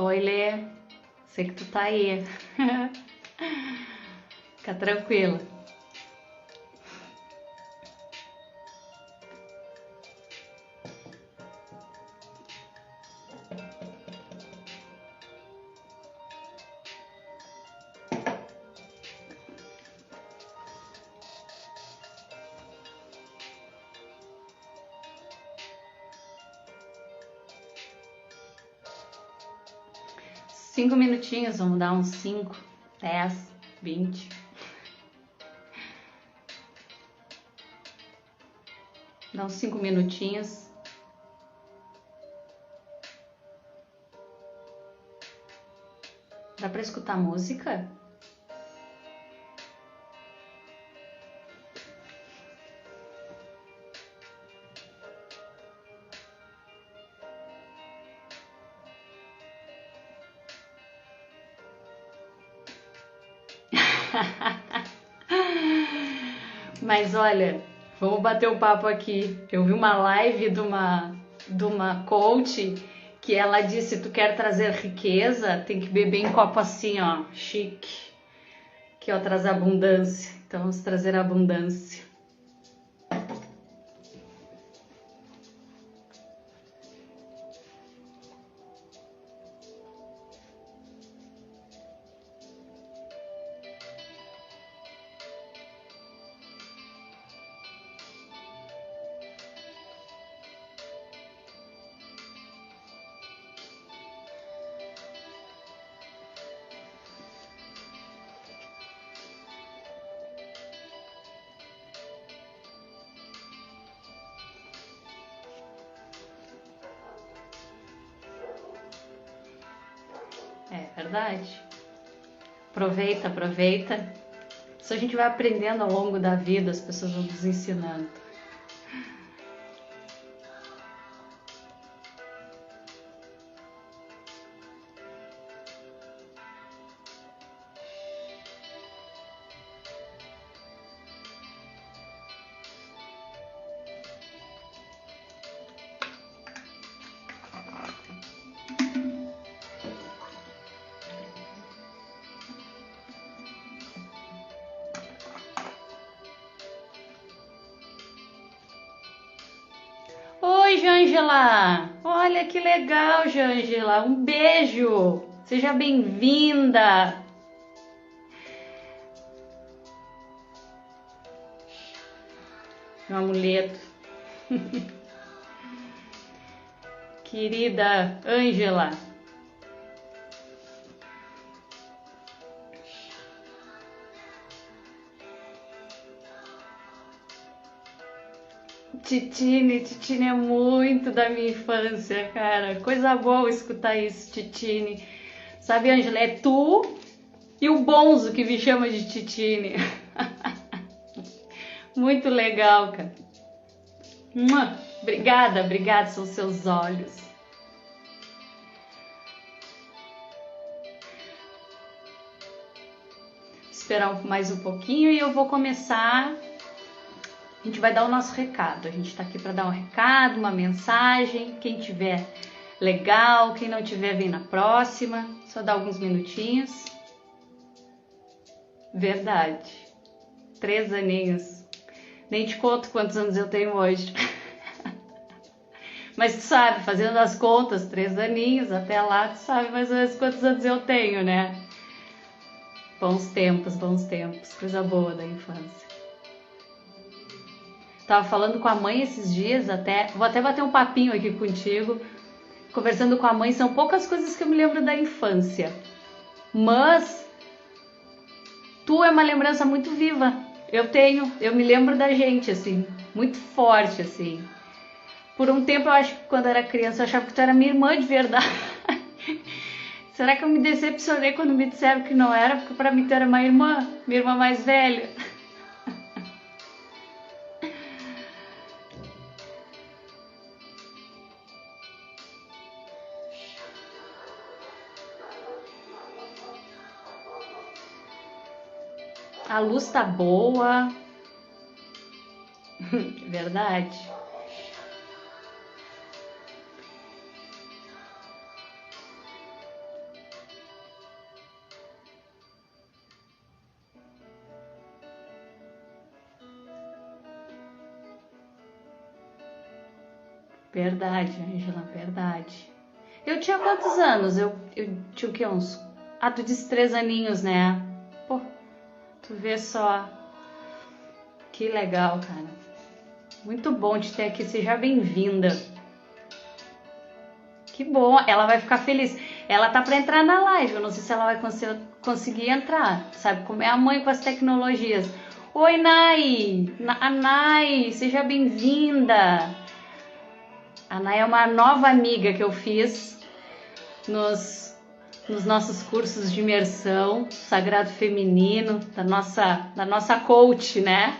Oi, Lê. Sei que tu tá aí. Fica tranquila. Cinco minutinhos, vamos dar uns 5, 10, 20. Dá uns 5 minutinhos. Dá pra escutar música? Mas olha, vamos bater um papo aqui. Eu vi uma live de uma coach que ela disse: tu quer trazer riqueza, tem que beber em copo assim, ó, chique, que ó, traz abundância. Então vamos trazer abundância. É verdade. Aproveita, aproveita. Isso a gente vai aprendendo ao longo da vida, as pessoas vão nos ensinando. Oi, Jângela! Olha que legal, Jângela! Um beijo! Seja bem-vinda! Meu amuleto. Querida Ângela. Titine é muito da minha infância, cara. Coisa boa escutar isso, Titine. Sabe, Ângela, é tu e o Bonzo que me chama de Titine. Muito legal, cara. Obrigada, obrigada, são seus olhos. Esperar mais um pouquinho e eu vou começar. A gente vai dar o nosso recado. A gente tá aqui para dar um recado, uma mensagem. Quem tiver, legal. Quem não tiver, vem na próxima. Só dar alguns minutinhos. Verdade. 3 aninhos. Nem te conto quantos anos eu tenho hoje. Mas tu sabe, fazendo as contas, 3 aninhos, até lá, tu sabe mais ou menos quantos anos eu tenho, né? Bons tempos, coisa boa da infância. Tava falando com a mãe esses dias, vou até bater um papinho aqui contigo. Conversando com a mãe, são poucas coisas que eu me lembro da infância. Mas tu é uma lembrança muito viva. Eu me lembro da gente, assim, muito forte, assim. Por um tempo, eu acho que quando eu era criança, eu achava que tu era minha irmã de verdade. Será que eu me decepcionei quando me disseram que não era? Porque pra mim tu era minha irmã mais velha. A luz tá boa. Verdade. Verdade, Ângela, verdade. Eu tinha quantos anos? Eu tinha o quê? Tu disse 3 aninhos, né? Pô, tu vê só. Que legal, cara. Muito bom te ter aqui. Seja bem-vinda. Que bom. Ela vai ficar feliz. Ela tá pra entrar na live. Eu não sei se ela vai conseguir entrar. Sabe como é a mãe com as tecnologias. Oi, Nai. A Nai, seja bem-vinda. A Nai é uma nova amiga que eu fiz nos nossos cursos de imersão Sagrado Feminino, da nossa coach, né?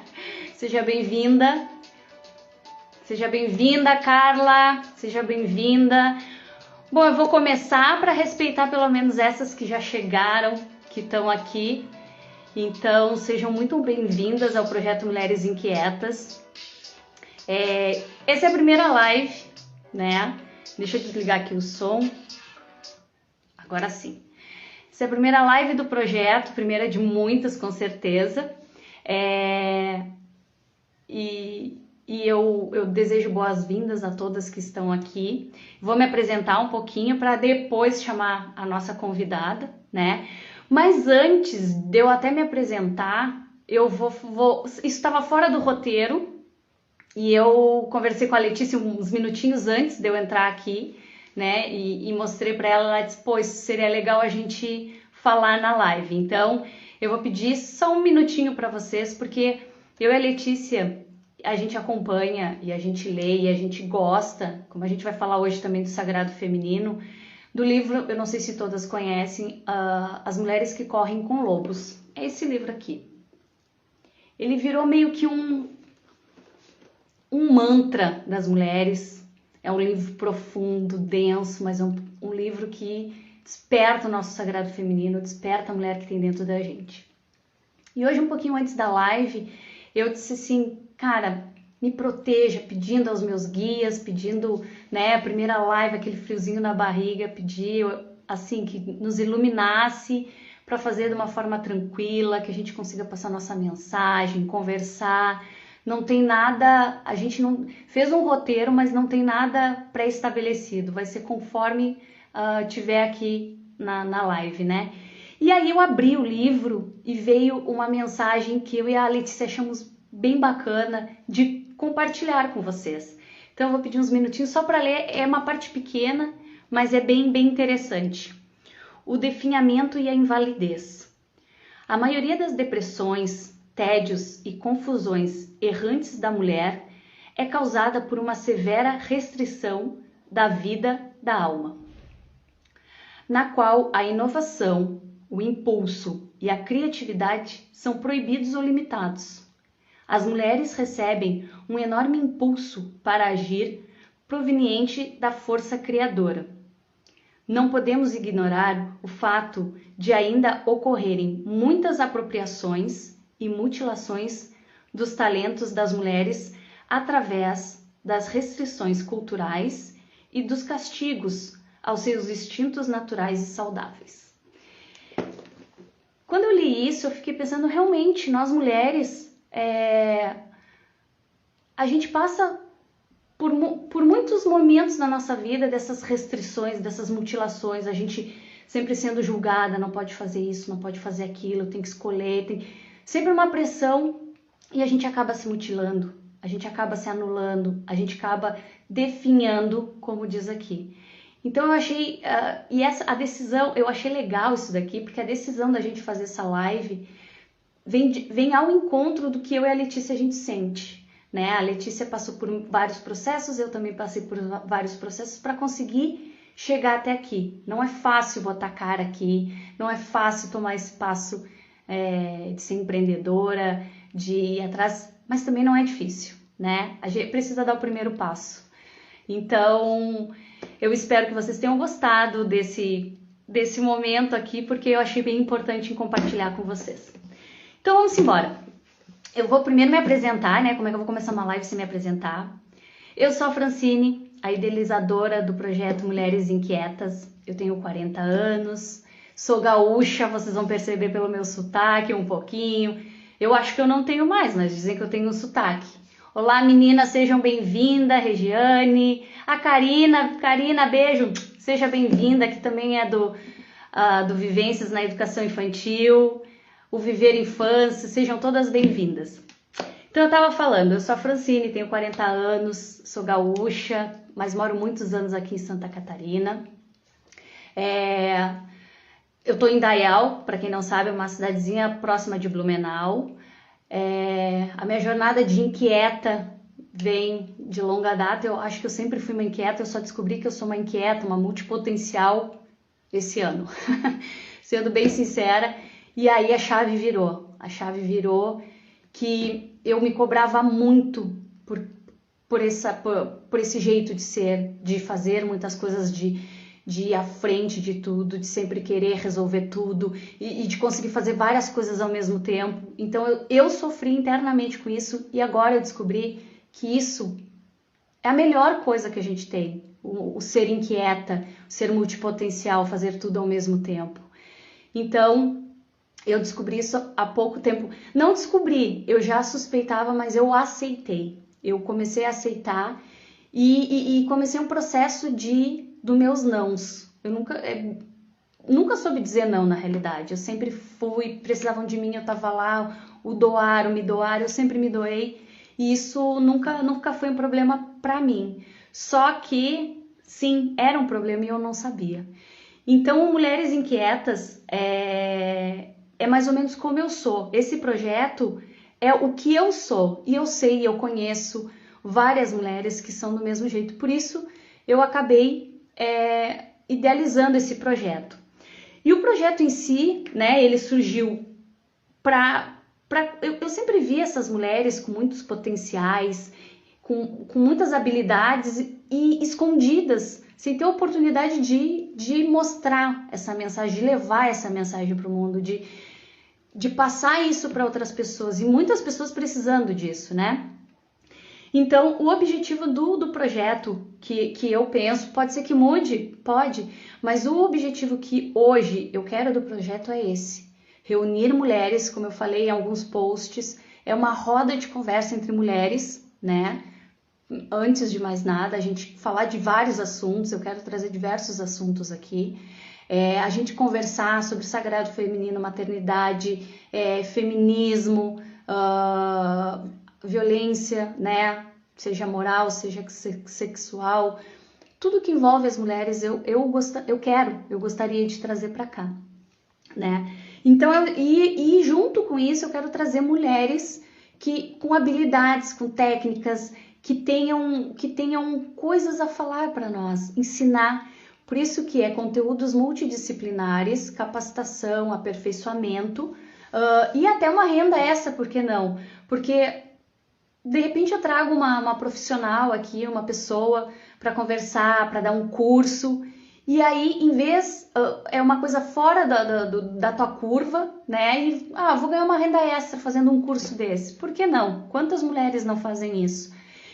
Seja bem-vinda. Seja bem-vinda, Carla. Seja bem-vinda. Bom, eu vou começar para respeitar pelo menos essas que já chegaram, que estão aqui. Então, sejam muito bem-vindas ao Projeto Mulheres Inquietas. Essa é a primeira live, né? Deixa eu desligar aqui o som. Agora sim. Essa é a primeira live do projeto, primeira de muitas, com certeza. E eu desejo boas-vindas a todas que estão aqui. Vou me apresentar um pouquinho para depois chamar a nossa convidada, né? Mas antes de eu até me apresentar, eu isso estava fora do roteiro e eu conversei com a Letícia uns minutinhos antes de eu entrar aqui, né? E mostrei para ela disse, pô, isso seria legal a gente falar na live. Então, eu vou pedir só um minutinho para vocês, porque eu e a Letícia, a gente acompanha e a gente lê e a gente gosta, como a gente vai falar hoje também do Sagrado Feminino, do livro, eu não sei se todas conhecem, As Mulheres que Correm com Lobos. É esse livro aqui. Ele virou meio que um mantra das mulheres. É um livro profundo, denso, mas é um livro que desperta o nosso Sagrado Feminino, desperta a mulher que tem dentro da gente. E hoje, um pouquinho antes da live, eu disse assim, cara, me proteja, pedindo aos meus guias, pedindo, né, a primeira live, aquele friozinho na barriga, pedir, assim, que nos iluminasse para fazer de uma forma tranquila, que a gente consiga passar nossa mensagem, conversar. Não tem nada, a gente não fez um roteiro, mas não tem nada pré-estabelecido, vai ser conforme tiver aqui na live, né? E aí eu abri o livro e veio uma mensagem que eu e a Letícia achamos bem bacana de compartilhar com vocês. Então eu vou pedir uns minutinhos só para ler, é uma parte pequena, mas é bem interessante. O definhamento e a invalidez. A maioria das depressões, tédios e confusões errantes da mulher é causada por uma severa restrição da vida da alma, na qual a inovação, o impulso e a criatividade são proibidos ou limitados. As mulheres recebem um enorme impulso para agir proveniente da força criadora. Não podemos ignorar o fato de ainda ocorrerem muitas apropriações e mutilações dos talentos das mulheres através das restrições culturais e dos castigos aos seus instintos naturais e saudáveis. Quando eu li isso, eu fiquei pensando, realmente, nós mulheres, a gente passa por muitos momentos na nossa vida dessas restrições, dessas mutilações, a gente sempre sendo julgada, não pode fazer isso, não pode fazer aquilo, tem que escolher, tem sempre uma pressão e a gente acaba se mutilando, a gente acaba se anulando, a gente acaba definhando, como diz aqui. Então eu achei, a decisão, eu achei legal isso daqui, porque a decisão da gente fazer essa live vem ao encontro do que eu e a Letícia a gente sente, né? A Letícia passou por vários processos, eu também passei por vários processos para conseguir chegar até aqui. Não é fácil botar a cara aqui, não é fácil tomar esse passo de ser empreendedora, de ir atrás, mas também não é difícil, né? A gente precisa dar o primeiro passo. Então, eu espero que vocês tenham gostado desse momento aqui, porque eu achei bem importante em compartilhar com vocês. Então, vamos embora. Eu vou primeiro me apresentar, né? Como é que eu vou começar uma live sem me apresentar? Eu sou a Francine, a idealizadora do projeto Mulheres Inquietas. Eu tenho 40 anos, sou gaúcha, vocês vão perceber pelo meu sotaque um pouquinho. Eu acho que eu não tenho mais, mas dizem que eu tenho um sotaque. Olá, meninas, sejam bem-vindas, Regiane. A Karina, beijo, seja bem-vinda, que também é do Vivências na Educação Infantil, o Viver Infância, sejam todas bem-vindas. Então eu estava falando, eu sou a Francine, tenho 40 anos, sou gaúcha, mas moro muitos anos aqui em Santa Catarina. Eu estou em Dayal, para quem não sabe, é uma cidadezinha próxima de Blumenau. A minha jornada de inquieta vem de longa data. Eu acho que eu sempre fui uma inquieta, eu só descobri que eu sou uma inquieta, uma multipotencial esse ano, sendo bem sincera. E aí a chave virou que eu me cobrava muito por esse jeito de ser, de fazer muitas coisas, de ir à frente de tudo, de sempre querer resolver tudo e de conseguir fazer várias coisas ao mesmo tempo. Então eu sofri internamente com isso e agora eu descobri que isso é a melhor coisa que a gente tem, o ser inquieta, o ser multipotencial, fazer tudo ao mesmo tempo. Então eu descobri isso há pouco tempo. Não descobri, eu já suspeitava, mas eu aceitei. Eu comecei a aceitar e comecei um processo dos meus nãos. Eu nunca soube dizer não, na realidade. Eu sempre precisavam de mim, eu tava lá, o me doar, eu sempre me doei. E isso nunca foi um problema para mim. Só que, sim, era um problema e eu não sabia. Então, Mulheres Inquietas é mais ou menos como eu sou. Esse projeto é o que eu sou. E eu sei, eu conheço várias mulheres que são do mesmo jeito. Por isso, eu acabei idealizando esse projeto. E o projeto em si, né, ele surgiu eu sempre vi essas mulheres com muitos potenciais, com muitas habilidades e escondidas, sem ter a oportunidade de mostrar essa mensagem, de levar essa mensagem para o mundo, de passar isso para outras pessoas, e muitas pessoas precisando disso, né? Então, o objetivo do projeto que eu penso, pode ser que mude, pode, mas o objetivo que hoje eu quero do projeto é esse: reunir mulheres, como eu falei em alguns posts, é uma roda de conversa entre mulheres, né? Antes de mais nada, a gente falar de vários assuntos, eu quero trazer diversos assuntos aqui. A gente conversar sobre sagrado feminino, maternidade, feminismo, violência, né? Seja moral, seja sexual, tudo que envolve as mulheres eu gostaria de trazer para cá, né? Então, e junto com isso eu quero trazer mulheres com habilidades, com técnicas, que tenham coisas a falar para nós, ensinar. Por isso que é conteúdos multidisciplinares, capacitação, aperfeiçoamento, e até uma renda extra, por que não? Porque de repente eu trago uma profissional aqui, uma pessoa para conversar, para dar um curso, e aí em vez, é uma coisa fora da tua curva, né? E vou ganhar uma renda extra fazendo um curso desse. Por que não? Quantas mulheres não fazem isso?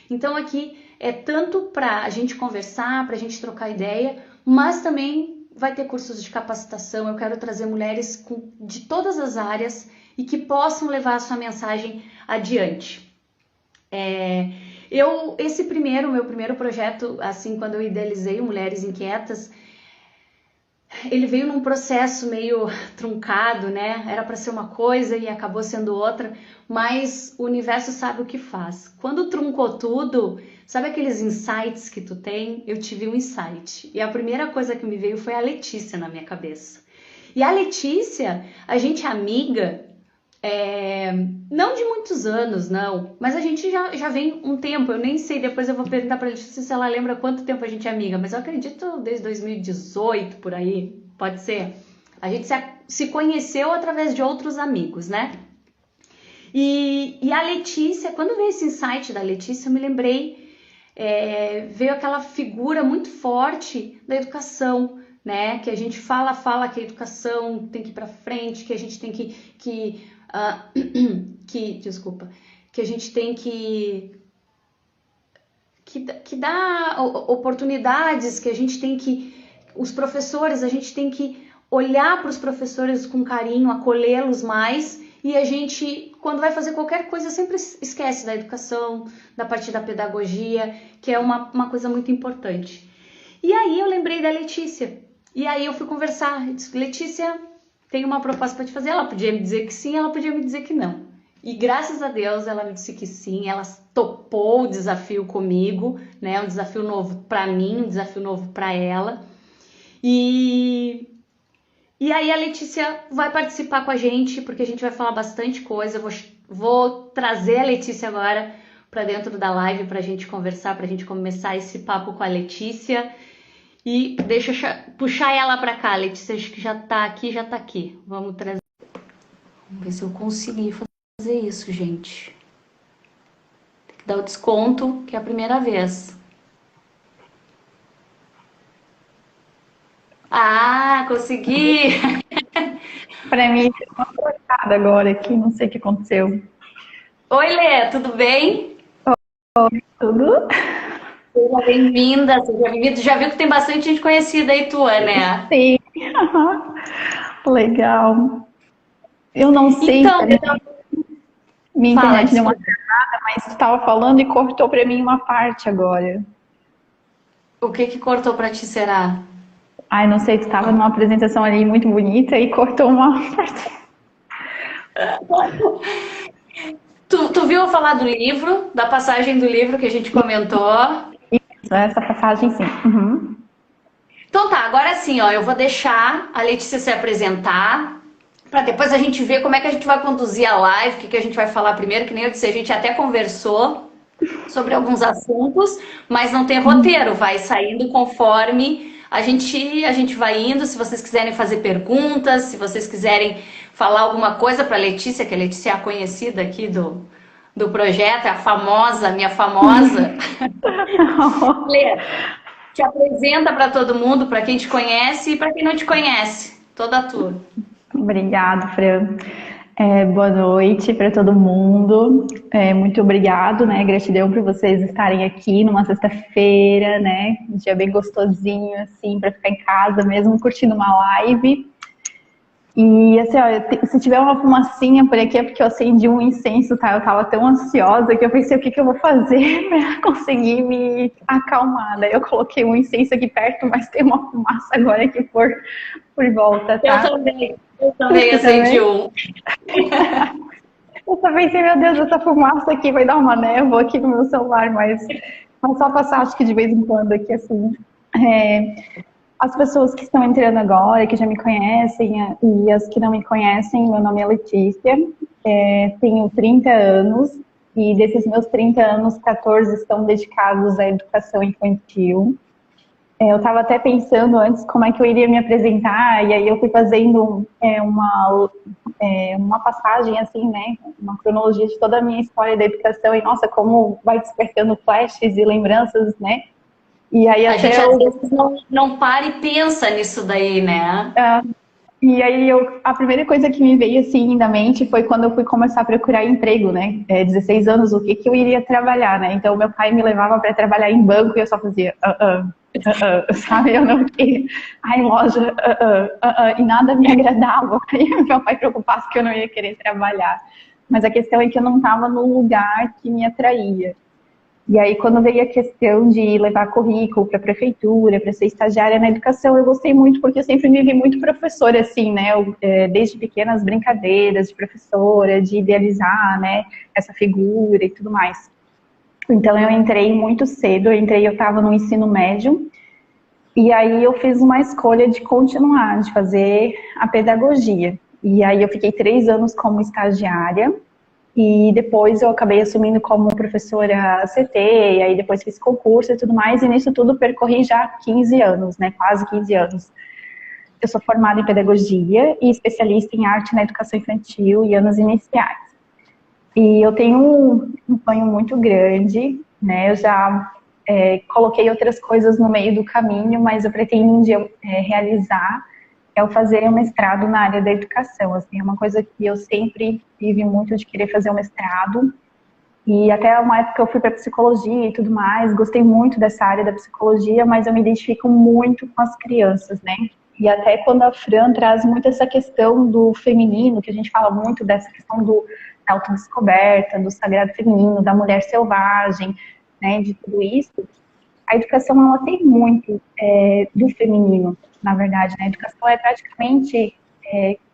Então aqui é tanto para a gente conversar, para a gente trocar ideia, mas também vai ter cursos de capacitação. Eu quero trazer mulheres de todas as áreas e que possam levar a sua mensagem adiante. Meu primeiro projeto, assim, quando eu idealizei o Mulheres Inquietas, ele veio num processo meio truncado, né? Era para ser uma coisa e acabou sendo outra, mas o universo sabe o que faz. Quando truncou tudo, sabe aqueles insights que tu tem? Eu tive um insight. E a primeira coisa que me veio foi a Letícia na minha cabeça. E a Letícia, a gente é amiga, não de muitos anos, não, mas a gente já vem um tempo. Eu nem sei, depois eu vou perguntar pra Letícia se ela lembra quanto tempo a gente é amiga, mas eu acredito desde 2018, por aí, pode ser. A gente se conheceu através de outros amigos, né? E a Letícia, quando veio esse insight da Letícia, eu me lembrei, veio aquela figura muito forte da educação, né? Que a gente fala que a educação tem que ir pra frente, que a gente tem que a gente tem que dar oportunidades, que a gente tem os professores, a gente tem que olhar para os professores com carinho, acolhê-los mais E a gente, quando vai fazer qualquer coisa, sempre esquece da educação, da parte da pedagogia, que é uma coisa muito importante. E aí eu lembrei da Letícia. E aí eu fui conversar. Eu disse, Letícia, tem uma proposta para te fazer. Ela podia me dizer que sim, ela podia me dizer que não. E graças a Deus ela me disse que sim. Ela topou o desafio comigo, né? Um desafio novo para mim, um desafio novo para ela. E aí a Letícia vai participar com a gente, porque a gente vai falar bastante coisa. Eu vou trazer a Letícia agora para dentro da live para a gente conversar, para a gente começar esse papo com a Letícia. E deixa eu puxar ela para cá, Letícia, acho que já tá aqui. Vamos trazer. Vamos ver se eu consegui fazer isso, gente. Tem que dar o desconto, que é a primeira vez. Ah, consegui! Para mim, deu uma cortada agora aqui, não sei o que aconteceu. Oi, Lê, tudo bem? Tudo? Seja bem-vinda, seja bem-vinda. Já viu que tem bastante gente conhecida aí tua, né? Sim. Legal. Eu não sei Então, se minha fala, internet deu uma desculpa. travada, mas tu estava falando e cortou para mim uma parte agora. O que cortou pra ti, será? Ai, não sei, tu estava numa apresentação ali muito bonita e cortou uma parte. Tu viu eu falar do livro, da passagem do livro que a gente comentou? Isso, essa passagem sim. Uhum. Então tá, agora sim, ó, eu vou deixar a Letícia se apresentar, para depois a gente ver como é que a gente vai conduzir a live, o que a gente vai falar primeiro, que nem eu disse, a gente até conversou sobre alguns assuntos, mas não tem roteiro, vai saindo conforme a gente vai indo. Se vocês quiserem fazer perguntas, se vocês quiserem falar alguma coisa para a Letícia, que a Letícia é a conhecida aqui do projeto, é a famosa, minha famosa. Lê, te apresenta para todo mundo, para quem te conhece e para quem não te conhece, toda a tua. Obrigada, Fran. Boa noite para todo mundo. Muito obrigado, né? Gratidão por vocês estarem aqui numa sexta-feira, né? Um dia bem gostosinho, assim, para ficar em casa mesmo, curtindo uma live. E assim, ó, se tiver uma fumacinha por aqui é porque eu acendi um incenso, tá? Eu tava tão ansiosa que eu pensei o que eu vou fazer para conseguir me acalmar. Daí eu coloquei um incenso aqui perto, mas tem uma fumaça agora aqui por volta, tá? Eu também acendi um. Eu só pensei, meu Deus, essa fumaça aqui vai dar uma névoa aqui no meu celular, mas só passar, acho que de vez em quando aqui, assim. As pessoas que estão entrando agora, que já me conhecem, e as que não me conhecem, meu nome é Letícia, tenho 30 anos, e desses meus 30 anos, 14 estão dedicados à educação infantil. Eu estava até pensando antes como é que eu iria me apresentar, e aí eu fui fazendo uma passagem, assim, né, uma cronologia de toda a minha história da educação, e nossa, como vai despertando flashes e lembranças, né, e aí A até gente às vezes não para e pensa nisso daí, né? E aí a primeira coisa que me veio assim na mente foi quando eu fui começar a procurar emprego, né? 16 anos, o que eu iria trabalhar, né? Então meu pai me levava para trabalhar em banco e eu só fazia sabe? Eu não queria. Ai, loja, e nada me agradava. E meu pai preocupado que eu não ia querer trabalhar. Mas a questão é que eu não estava num lugar que me atraía. E aí, quando veio a questão de levar currículo para a prefeitura, para ser estagiária na educação, eu gostei muito, porque eu sempre me vi muito professora, assim, né? Desde pequenas brincadeiras de professora, de idealizar, né, essa figura e tudo mais. Então, eu entrei muito cedo, eu estava no ensino médio, e aí eu fiz uma escolha de continuar, de fazer a pedagogia. E aí eu fiquei 3 anos como estagiária, e depois eu acabei assumindo como professora CT, e aí depois fiz concurso e tudo mais, e nisso tudo percorri já 15 anos, né, quase 15 anos. Eu sou formada em pedagogia e especialista em arte na educação infantil e anos iniciais. E eu tenho um sonho muito grande, né, eu já coloquei outras coisas no meio do caminho, mas eu pretendo um dia realizar, é o fazer um mestrado na área da educação. Assim, é uma coisa que eu sempre tive muito de querer fazer um mestrado. E até uma época eu fui para psicologia e tudo mais, gostei muito dessa área da psicologia, mas eu me identifico muito com as crianças, né? E até quando a Fran traz muito essa questão do feminino, que a gente fala muito dessa questão da autodescoberta, do sagrado feminino, da mulher selvagem, né, de tudo isso, a educação ela tem muito do feminino, na verdade, né? A educação é praticamente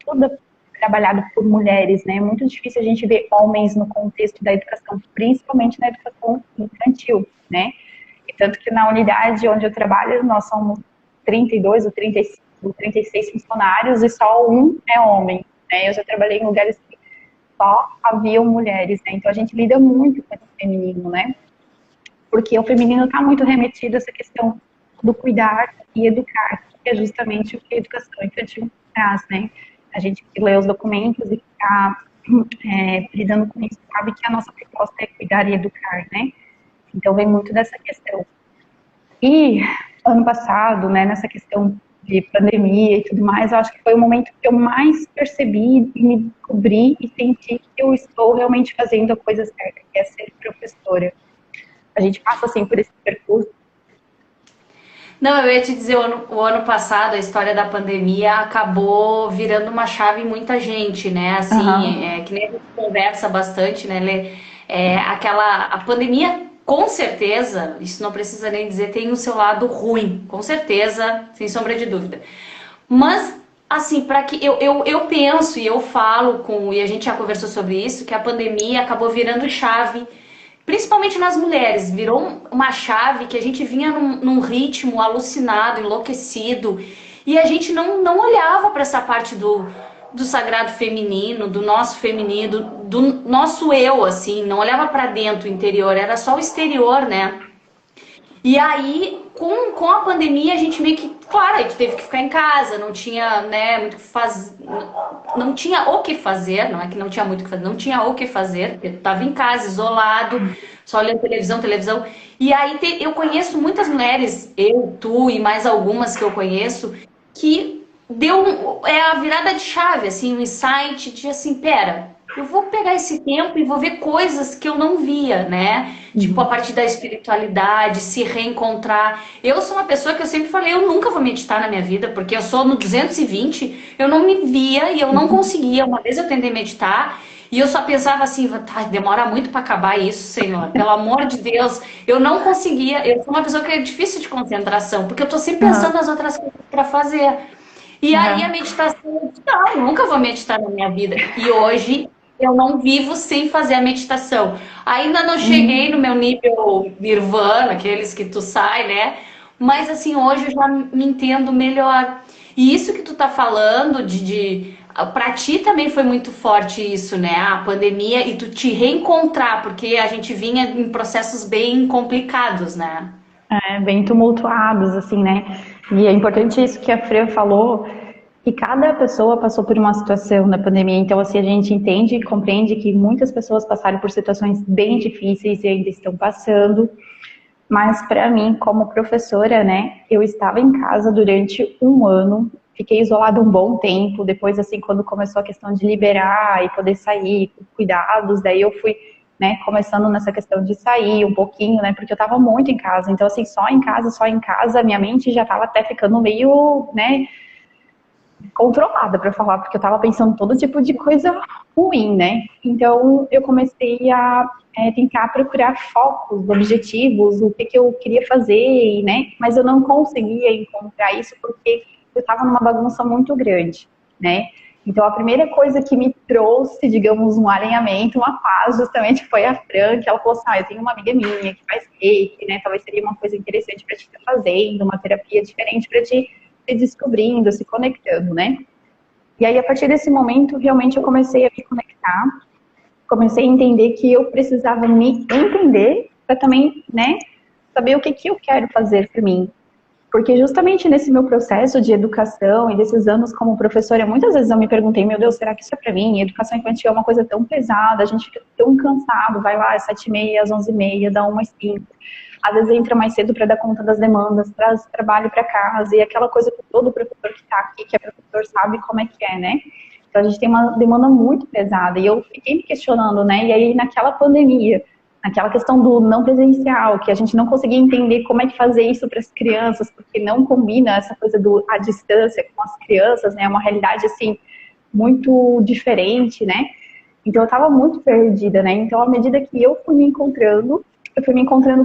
toda trabalhada por mulheres, né? É muito difícil a gente ver homens no contexto da educação, principalmente na educação infantil, né? E tanto que na unidade onde eu trabalho, nós somos 32 ou 35, ou 36 funcionários e só um é homem, né? Eu já trabalhei em lugares que só haviam mulheres, né? Então a gente lida muito com esse feminino, né? Porque o feminino está muito remetido a essa questão do cuidar e educar, que é justamente o que a educação infantil traz, né? A gente que lê os documentos e está lidando com isso, sabe que a nossa proposta é cuidar e educar, né? Então vem muito dessa questão. E ano passado, né, nessa questão de pandemia e tudo mais, eu acho que foi o momento que eu mais percebi e me descobri e senti que eu estou realmente fazendo a coisa certa, que é ser professora. A gente passa, assim, por esse percurso. Não, eu ia te dizer, o ano passado, a história da pandemia acabou virando uma chave em muita gente, né? Assim, que nem a gente conversa bastante, né, Lê? A pandemia, com certeza, isso não precisa nem dizer, tem o seu lado ruim, com certeza, sem sombra de dúvida. Mas, assim, para que eu penso e eu falo e a gente já conversou sobre isso, que a pandemia acabou virando chave, principalmente nas mulheres, virou uma chave que a gente vinha num ritmo alucinado, enlouquecido, e a gente não olhava para essa parte do sagrado feminino, do nosso feminino, do nosso eu, assim, não olhava para dentro, o interior, era só o exterior, né? E aí, com a pandemia, a gente meio que, claro, a gente teve que ficar em casa, não tinha, né, muito que fazer, não tinha o que fazer, não é que não tinha muito o que fazer, não tinha o que fazer, porque tu tava em casa, isolado, só olhando televisão. E aí eu conheço muitas mulheres, eu, tu e mais algumas que eu conheço, que deu a virada de chave, assim, um insight de assim, pera, eu vou pegar esse tempo e vou ver coisas que eu não via, né? Tipo, a partir da espiritualidade, se reencontrar. Eu sou uma pessoa que eu sempre falei, eu nunca vou meditar na minha vida, porque eu sou no 220, eu não me via e eu não conseguia. Uma vez eu tentei meditar e eu só pensava assim, demora muito para acabar isso, Senhor. Pelo amor de Deus, eu não conseguia. Eu sou uma pessoa que é difícil de concentração, porque eu tô sempre pensando nas outras coisas para fazer. E aí a meditação, não, nunca vou meditar na minha vida. E hoje eu não vivo sem fazer a meditação. Ainda não cheguei no meu nível nirvana, aqueles que tu sai, né? Mas assim, hoje eu já me entendo melhor. E isso que tu tá falando pra ti também foi muito forte isso, né? A pandemia e tu te reencontrar, porque a gente vinha em processos bem complicados, né? Bem tumultuados, assim, né? E é importante isso que a Fran falou, que cada pessoa passou por uma situação na pandemia. Então, assim, a gente entende e compreende que muitas pessoas passaram por situações bem difíceis e ainda estão passando. Mas, para mim, como professora, né, eu estava em casa durante um ano, fiquei isolada um bom tempo. Depois, assim, quando começou a questão de liberar e poder sair, cuidados, daí eu fui, né, começando nessa questão de sair um pouquinho, né, porque eu estava muito em casa. Então, assim, só em casa, minha mente já estava até ficando meio, né, controlada para falar, porque eu estava pensando todo tipo de coisa ruim, né? Então eu comecei a tentar procurar focos, objetivos, o que eu queria fazer, né? Mas eu não conseguia encontrar isso porque eu estava numa bagunça muito grande, né? Então a primeira coisa que me trouxe, digamos, um alinhamento, uma paz, justamente foi a Fran, que ela falou assim, eu tenho uma amiga minha que faz reiki, né? Talvez seria uma coisa interessante para ti estar fazendo, uma terapia diferente para ti se descobrindo, se conectando, né? E aí, a partir desse momento, realmente eu comecei a me conectar, comecei a entender que eu precisava me entender para também, né, saber o que eu quero fazer para mim. Porque justamente nesse meu processo de educação e desses anos como professora, muitas vezes eu me perguntei, meu Deus, será que isso é para mim? Educação infantil é uma coisa tão pesada, a gente fica tão cansado, vai lá às 7h30, às 11h30, dá 1h05. Às vezes entra mais cedo para dar conta das demandas, traz trabalho para casa, e aquela coisa que todo professor que está aqui, que é professor, sabe como é que é, né? Então a gente tem uma demanda muito pesada, e eu fiquei me questionando, né? E aí naquela pandemia, aquela questão do não presencial, que a gente não conseguia entender como é que fazer isso para as crianças, porque não combina essa coisa à distância com as crianças, né? É uma realidade, assim, muito diferente, né? Então, eu estava muito perdida, né? Então, à medida que eu fui me encontrando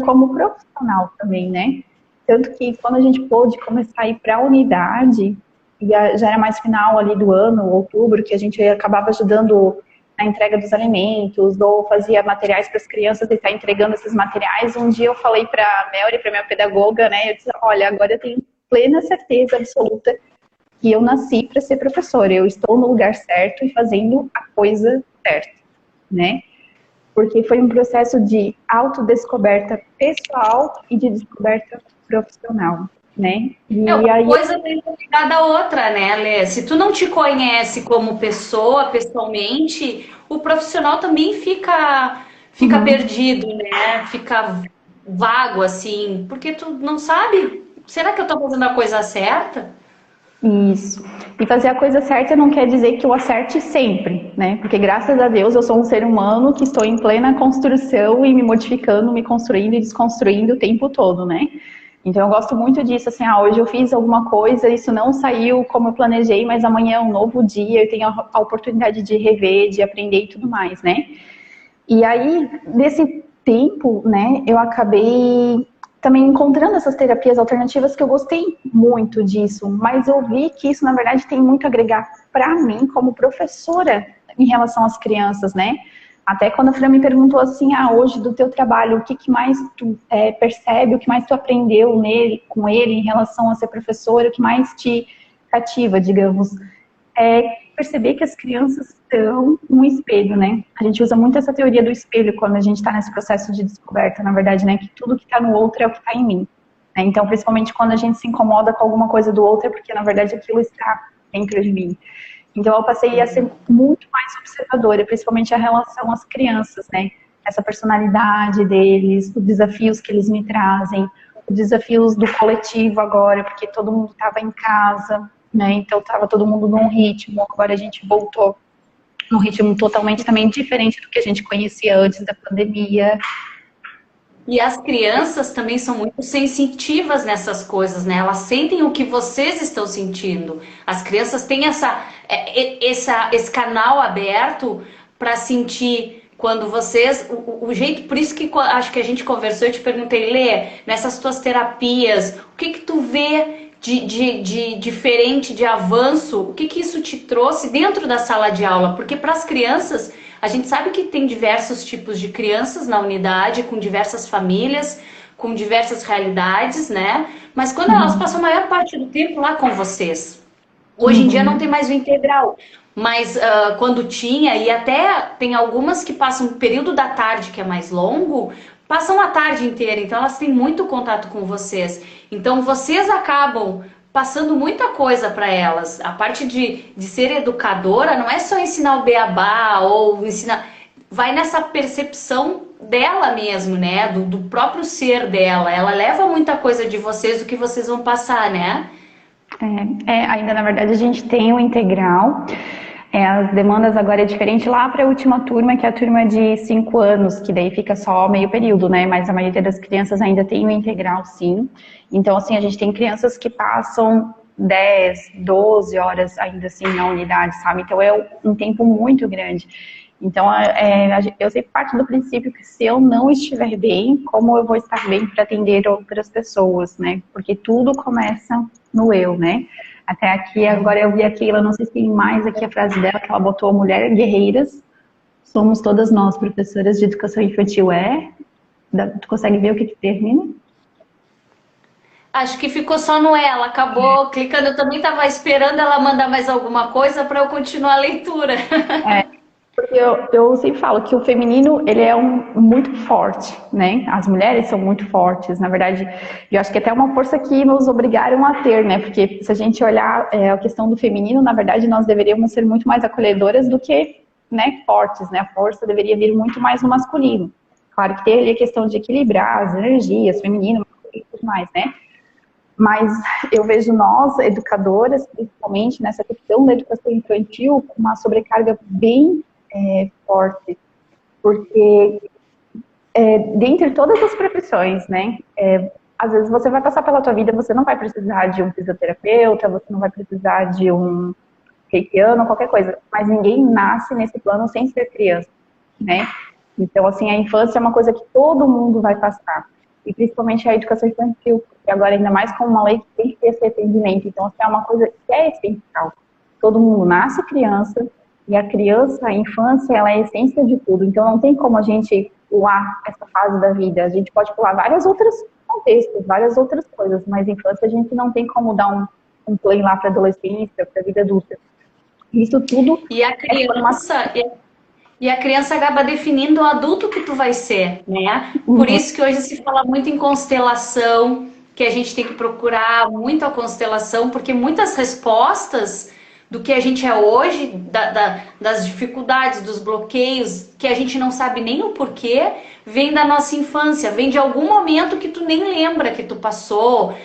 como profissional também, né? Tanto que quando a gente pôde começar a ir para a unidade, e já era mais final ali do ano, outubro, que a gente acabava ajudando na entrega dos alimentos, ou fazia materiais para as crianças e estar entregando esses materiais. Um dia eu falei para a Melry, para minha pedagoga, né? Eu disse, olha, agora eu tenho plena certeza absoluta que eu nasci para ser professora. Eu estou no lugar certo e fazendo a coisa certa, né? Porque foi um processo de autodescoberta pessoal e de descoberta profissional, né? E Uma aí coisa tem ligada à outra, né, Lê? Se tu não te conhece como pessoa, pessoalmente, o profissional também fica perdido, né? Fica vago, assim, porque tu não sabe, será que eu tô fazendo a coisa certa? Isso. E fazer a coisa certa não quer dizer que eu acerte sempre, né? Porque graças a Deus eu sou um ser humano que estou em plena construção e me modificando, me construindo e desconstruindo o tempo todo, né? Então eu gosto muito disso, assim, hoje eu fiz alguma coisa, isso não saiu como eu planejei, mas amanhã é um novo dia, eu tenho a oportunidade de rever, de aprender e tudo mais, né? E aí, nesse tempo, né, eu acabei também encontrando essas terapias alternativas que eu gostei muito disso, mas eu vi que isso, na verdade, tem muito a agregar para mim como professora em relação às crianças, né? Até quando a Fran me perguntou assim, hoje do teu trabalho, o que mais tu percebe, o que mais tu aprendeu com ele em relação a ser professora, o que mais te cativa, digamos, perceber que as crianças são um espelho, né? A gente usa muito essa teoria do espelho quando a gente está nesse processo de descoberta, na verdade, né? Que tudo que está no outro é o que está em mim. Né? Então, principalmente quando a gente se incomoda com alguma coisa do outro, é porque, na verdade, aquilo está dentro de mim. Então, eu passei a ser muito mais observadora, principalmente a relação às crianças, né? Essa personalidade deles, os desafios que eles me trazem, os desafios do coletivo agora, porque todo mundo estava em casa, né? Então, estava todo mundo num ritmo, agora a gente voltou num ritmo totalmente também diferente do que a gente conhecia antes da pandemia. E as crianças também são muito sensitivas nessas coisas, né? Elas sentem o que vocês estão sentindo. As crianças têm esse canal aberto para sentir quando vocês. O jeito, por isso que acho que a gente conversou, eu te perguntei, Lê, nessas tuas terapias, o que tu vê de diferente, de avanço? O que isso te trouxe dentro da sala de aula? Porque para as crianças. A gente sabe que tem diversos tipos de crianças na unidade, com diversas famílias, com diversas realidades, né? Mas quando elas passam a maior parte do tempo lá com vocês. Hoje em dia não tem mais o integral, mas quando tinha, e até tem algumas que passam o período da tarde, que é mais longo, passam a tarde inteira, então elas têm muito contato com vocês. Então vocês acabam passando muita coisa para elas. A parte de ser educadora não é só ensinar o beabá ou ensinar. Vai nessa percepção dela mesmo, né? Do próprio ser dela. Ela leva muita coisa de vocês, o que vocês vão passar, né? Ainda na verdade a gente tem o integral. As demandas agora é diferente lá para a última turma, que é a turma de 5 anos, que daí fica só meio período, né? Mas a maioria das crianças ainda tem o integral, sim. Então, assim, a gente tem crianças que passam 10, 12 horas ainda assim na unidade, sabe? Então é um tempo muito grande. Então, eu sempre parto do princípio que se eu não estiver bem, como eu vou estar bem para atender outras pessoas, né? Porque tudo começa no eu, né? Até aqui, agora eu vi a Keila, não sei se tem mais aqui a frase dela, que ela botou: mulher guerreiras, somos todas nós, professoras de educação infantil. Tu consegue ver o que termina? Acho que ficou só no ela, acabou clicando. Eu também estava esperando ela mandar mais alguma coisa para eu continuar a leitura. Porque eu sempre falo que o feminino, ele é muito forte, né? As mulheres são muito fortes, na verdade. Eu acho que até uma força que nos obrigaram a ter, né? Porque se a gente olhar a questão do feminino, na verdade, nós deveríamos ser muito mais acolhedoras do que, né, fortes, né? A força deveria vir muito mais no masculino. Claro que tem ali a questão de equilibrar as energias, feminino, masculino e tudo mais, né? Mas eu vejo nós, educadoras, principalmente nessa questão da educação infantil, com uma sobrecarga bem forte, porque dentre todas as profissões, né? Às vezes você vai passar pela tua vida, você não vai precisar de um fisioterapeuta, você não vai precisar de um reikiano, qualquer coisa. Mas ninguém nasce nesse plano sem ser criança, né? Então, assim, a infância é uma coisa que todo mundo vai passar. E principalmente a educação infantil, porque agora ainda mais com uma lei que tem que ter esse atendimento. Então, assim, é uma coisa que é essencial. Todo mundo nasce criança, e a criança, a infância, ela é a essência de tudo. Então, não tem como a gente pular essa fase da vida. A gente pode pular várias outras contextos, várias outras coisas, mas a infância a gente não tem como dar um play lá para adolescência, para a vida adulta. Isso tudo E a criança... E a criança acaba definindo o adulto que tu vai ser, né? Por isso que hoje se fala muito em constelação, que a gente tem que procurar muito a constelação, porque muitas respostas do que a gente é hoje, das dificuldades, dos bloqueios, que a gente não sabe nem o porquê, vem da nossa infância, vem de algum momento que tu nem lembra que tu passou,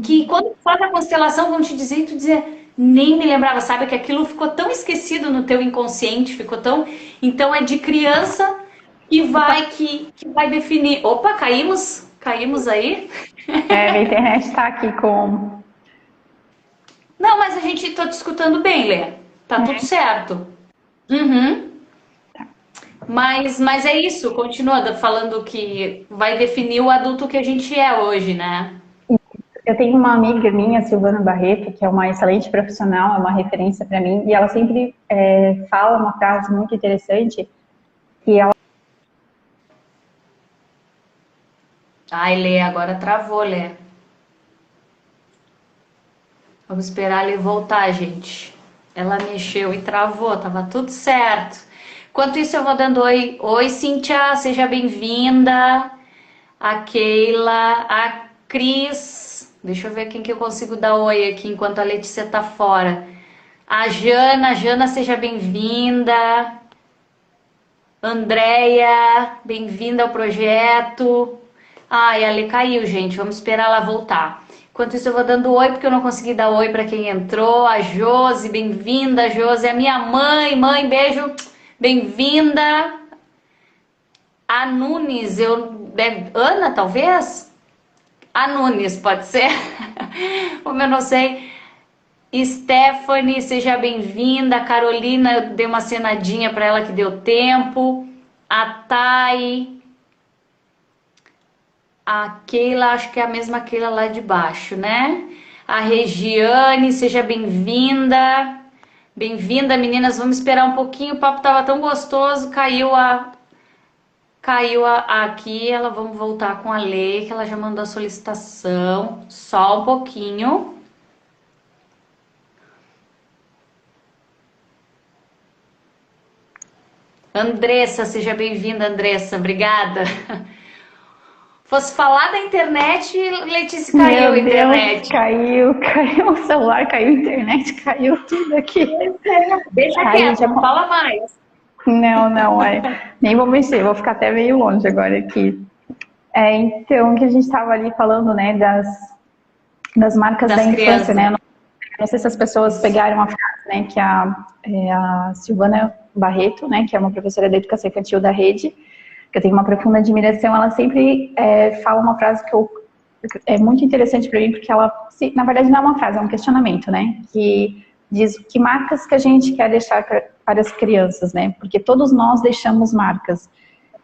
que quando tu faz a constelação vão te dizer e tu dizer... Nem me lembrava, sabe? Que aquilo ficou tão esquecido no teu inconsciente, ficou tão... Então é de criança que vai definir... Opa, caímos aí? A internet tá aqui com... Não, mas a gente tá te escutando bem, Lê. Tá tudo certo. Mas é isso, continua falando que vai definir o adulto que a gente é hoje, né? Eu tenho uma amiga minha, Silvana Barreto, que é uma excelente profissional, é uma referência para mim, e ela sempre fala uma frase muito interessante, que ela... Ai, Lê, agora travou, Lê. Vamos esperar a Lê voltar, gente. Ela mexeu e travou, tava tudo certo. Enquanto isso, eu vou dando oi. Oi, Cíntia, seja bem-vinda. A Keila, a Cris... Deixa eu ver quem que eu consigo dar oi aqui enquanto a Letícia tá fora. A Jana, seja bem-vinda. Andréia, bem-vinda ao projeto. Ai, a Lê caiu, gente. Vamos esperar ela voltar. Enquanto isso, eu vou dando oi, porque eu não consegui dar oi para quem entrou. A Josi, bem-vinda. Josi é minha mãe. Mãe, beijo. Bem-vinda. A Nunes, Ana, talvez? A Nunes, pode ser? Como eu não sei. Stephanie, seja bem-vinda. Carolina, eu dei uma cenadinha para ela que deu tempo. A Thay. A Keila, acho que é a mesma Keila lá de baixo, né? A Regiane, seja bem-vinda. Bem-vinda, meninas. Vamos esperar um pouquinho. O papo tava tão gostoso. Caiu aqui, vamos voltar com a Lê, que ela já mandou a solicitação. Só um pouquinho. Andressa, seja bem-vinda, Andressa. Obrigada. Fosse falar da internet, Letícia, caiu a internet. Deus, caiu o celular, caiu a internet, caiu tudo aqui. Deixa quieto, não fala mais. Não, nem vou mexer, vou ficar até meio longe agora aqui. Então, que a gente estava ali falando, né, das marcas da infância, né? Não sei se as pessoas pegaram a frase, né, que a Silvana Barreto, né, que é uma professora da educação infantil da rede, que eu tenho uma profunda admiração, ela sempre fala uma frase que é muito interessante para mim, porque ela, na verdade, não é uma frase, é um questionamento, né, que diz que marcas que a gente quer deixar para as crianças, né? Porque todos nós deixamos marcas.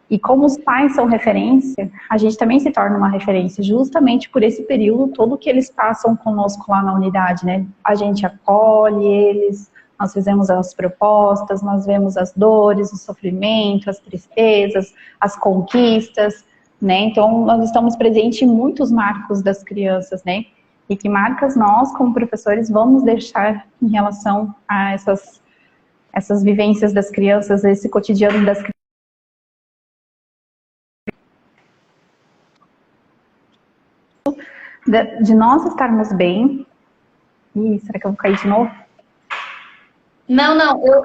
E como os pais são referência, a gente também se torna uma referência, justamente por esse período todo que eles passam conosco lá na unidade, né? A gente acolhe eles, nós fizemos as propostas, nós vemos as dores, o sofrimento, as tristezas, as conquistas, né? Então, nós estamos presentes em muitos marcos das crianças, né? E que marcas nós, como professores, vamos deixar em relação a essas vivências das crianças, esse cotidiano das crianças. De nós estarmos bem. Ih, será que eu vou cair de novo? Não, eu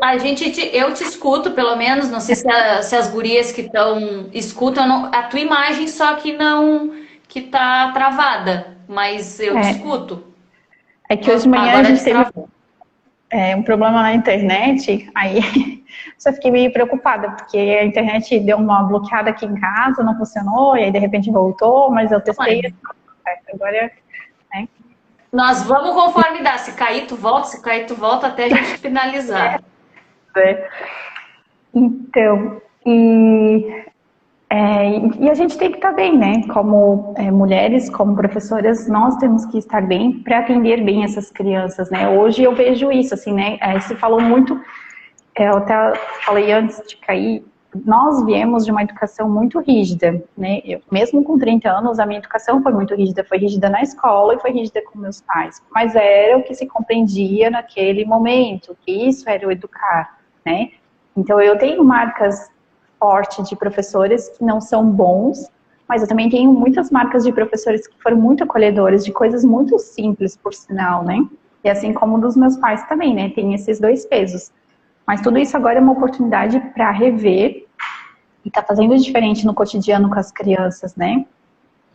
te escuto, pelo menos, não sei se as gurias que estão escutam a tua imagem, só que não, que tá travada, mas eu te escuto. É que hoje de manhã a gente teve um problema na internet, aí só fiquei meio preocupada, porque a internet deu uma bloqueada aqui em casa, não funcionou, e aí de repente voltou, mas eu testei, agora, né? Nós vamos conforme dá, se cair tu volta, se cair tu volta, até a gente finalizar. Então, e a gente tem que estar bem, né? Como mulheres, como professoras, nós temos que estar bem para atender bem essas crianças, né? Hoje eu vejo isso, assim, né? Se falou muito, eu até falei antes de cair, nós viemos de uma educação muito rígida, né? Eu, mesmo com 30 anos, a minha educação foi muito rígida. Foi rígida na escola e foi rígida com meus pais. Mas era o que se compreendia naquele momento, que isso era o educar, né? Então, eu tenho marcas fortes de professores que não são bons, mas eu também tenho muitas marcas de professores que foram muito acolhedores, de coisas muito simples, por sinal, né? E assim como dos meus pais também, né? Tem esses dois pesos. Mas tudo isso agora é uma oportunidade para rever e tá fazendo diferente no cotidiano com as crianças, né?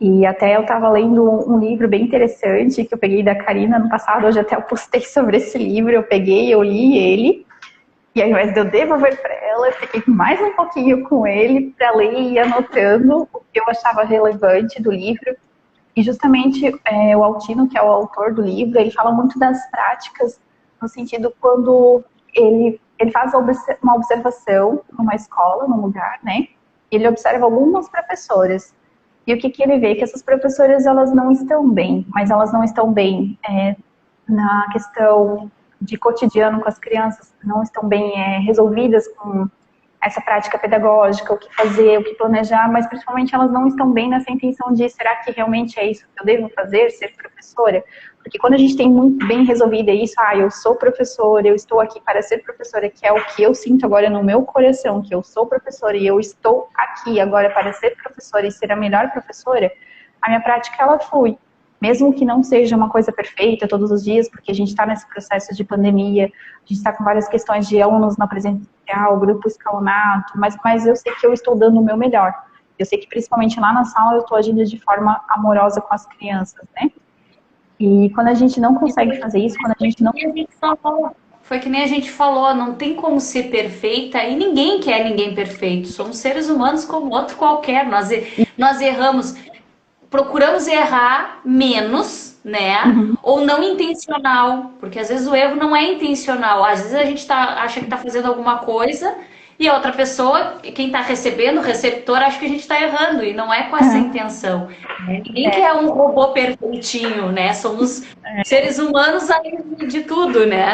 E até eu estava lendo um livro bem interessante que eu peguei da Karina no passado, hoje até eu postei sobre esse livro, eu li ele, e ao invés de eu devolver para ela, eu fiquei mais um pouquinho com ele para ler e ir anotando o que eu achava relevante do livro. E justamente o Altino, que é o autor do livro, ele fala muito das práticas, no sentido quando ele faz uma observação numa escola, num lugar, né? Ele observa algumas professoras. E o que ele vê? Que essas professoras, elas não estão bem, mas elas não estão bem na questão de cotidiano com as crianças, não estão bem resolvidas com essa prática pedagógica, o que fazer, o que planejar, mas principalmente elas não estão bem nessa intenção de, será que realmente é isso que eu devo fazer, ser professora? Porque quando a gente tem muito bem resolvido isso, eu sou professora, eu estou aqui para ser professora, que é o que eu sinto agora no meu coração, que eu sou professora e eu estou aqui agora para ser professora e ser a melhor professora, a minha prática, ela flui. Mesmo que não seja uma coisa perfeita todos os dias, porque a gente está nesse processo de pandemia, a gente está com várias questões de alunos na presencial, grupo escalonato, mas eu sei que eu estou dando o meu melhor. Eu sei que principalmente lá na sala eu estou agindo de forma amorosa com as crianças, né? E quando a gente não consegue fazer isso, quando a gente não... Foi que nem a gente falou, não tem como ser perfeita e ninguém quer ninguém perfeito. Somos seres humanos como outro qualquer. Nós erramos, procuramos errar menos, né? Ou não intencional, porque às vezes o erro não é intencional. Às vezes a gente acha que está fazendo alguma coisa e a outra pessoa, quem está recebendo, o receptor, acha que a gente está errando e não é com essa intenção. Ninguém quer um robô perfeitinho, né? Somos seres humanos além de tudo, né?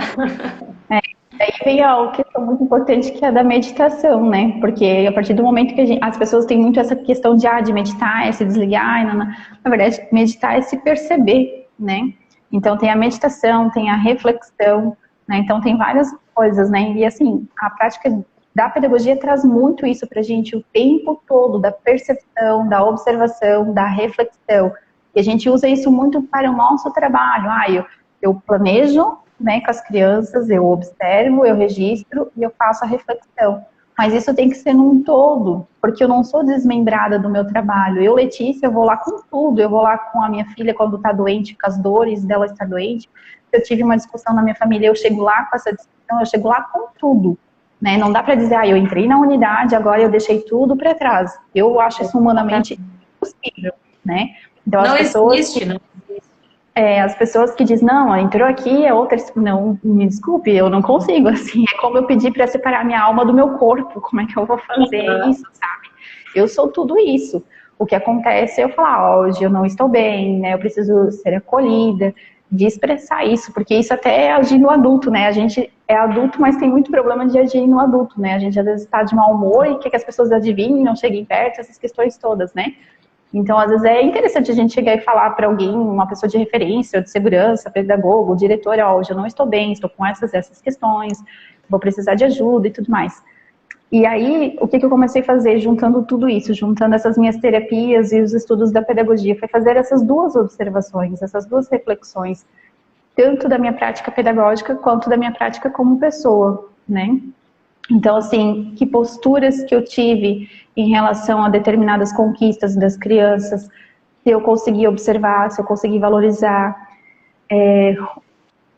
Aí vem uma questão muito importante que é da meditação, né? Porque a partir do momento que as pessoas têm muito essa questão de meditar, é se desligar, na verdade, meditar é se perceber, né? Então tem a meditação, tem a reflexão, né? Então tem várias coisas, né? E assim, a prática da pedagogia traz muito isso pra gente o tempo todo, da percepção, da observação, da reflexão. E a gente usa isso muito para o nosso trabalho. Eu planejo, né, com as crianças, eu observo, eu registro e eu faço a reflexão. Mas isso tem que ser num todo, porque eu não sou desmembrada do meu trabalho. Eu, Letícia, eu vou lá com tudo. Eu vou lá com a minha filha quando está doente, com as dores dela estar doente. Se eu tive uma discussão na minha família, eu chego lá com essa discussão, eu chego lá com tudo. Né? Não dá para dizer, eu entrei na unidade, agora eu deixei tudo para trás. Eu acho isso humanamente impossível, né? Então, não existe, não. As pessoas que dizem, não, entrou aqui, é outra... Não, me desculpe, eu não consigo, assim. É como eu pedir para separar minha alma do meu corpo. Como é que eu vou fazer isso, sabe? Eu sou tudo isso. O que acontece é eu falar, hoje eu não estou bem, né? Eu preciso ser acolhida, de expressar isso, porque isso até é agir no adulto, né? A gente é adulto, mas tem muito problema de agir no adulto, né? A gente às vezes está de mau humor e quer que as pessoas adivinhem, não cheguem perto, essas questões todas, né? Então, às vezes é interessante a gente chegar e falar para alguém, uma pessoa de referência, de segurança, pedagogo, diretor, hoje eu não estou bem, estou com essas questões, vou precisar de ajuda e tudo mais. E aí, o que eu comecei a fazer, juntando tudo isso, juntando essas minhas terapias e os estudos da pedagogia, foi fazer essas duas observações, essas duas reflexões, tanto da minha prática pedagógica, quanto da minha prática como pessoa, né? Então, assim, que posturas que eu tive em relação a determinadas conquistas das crianças, se eu consegui observar, se eu consegui valorizar,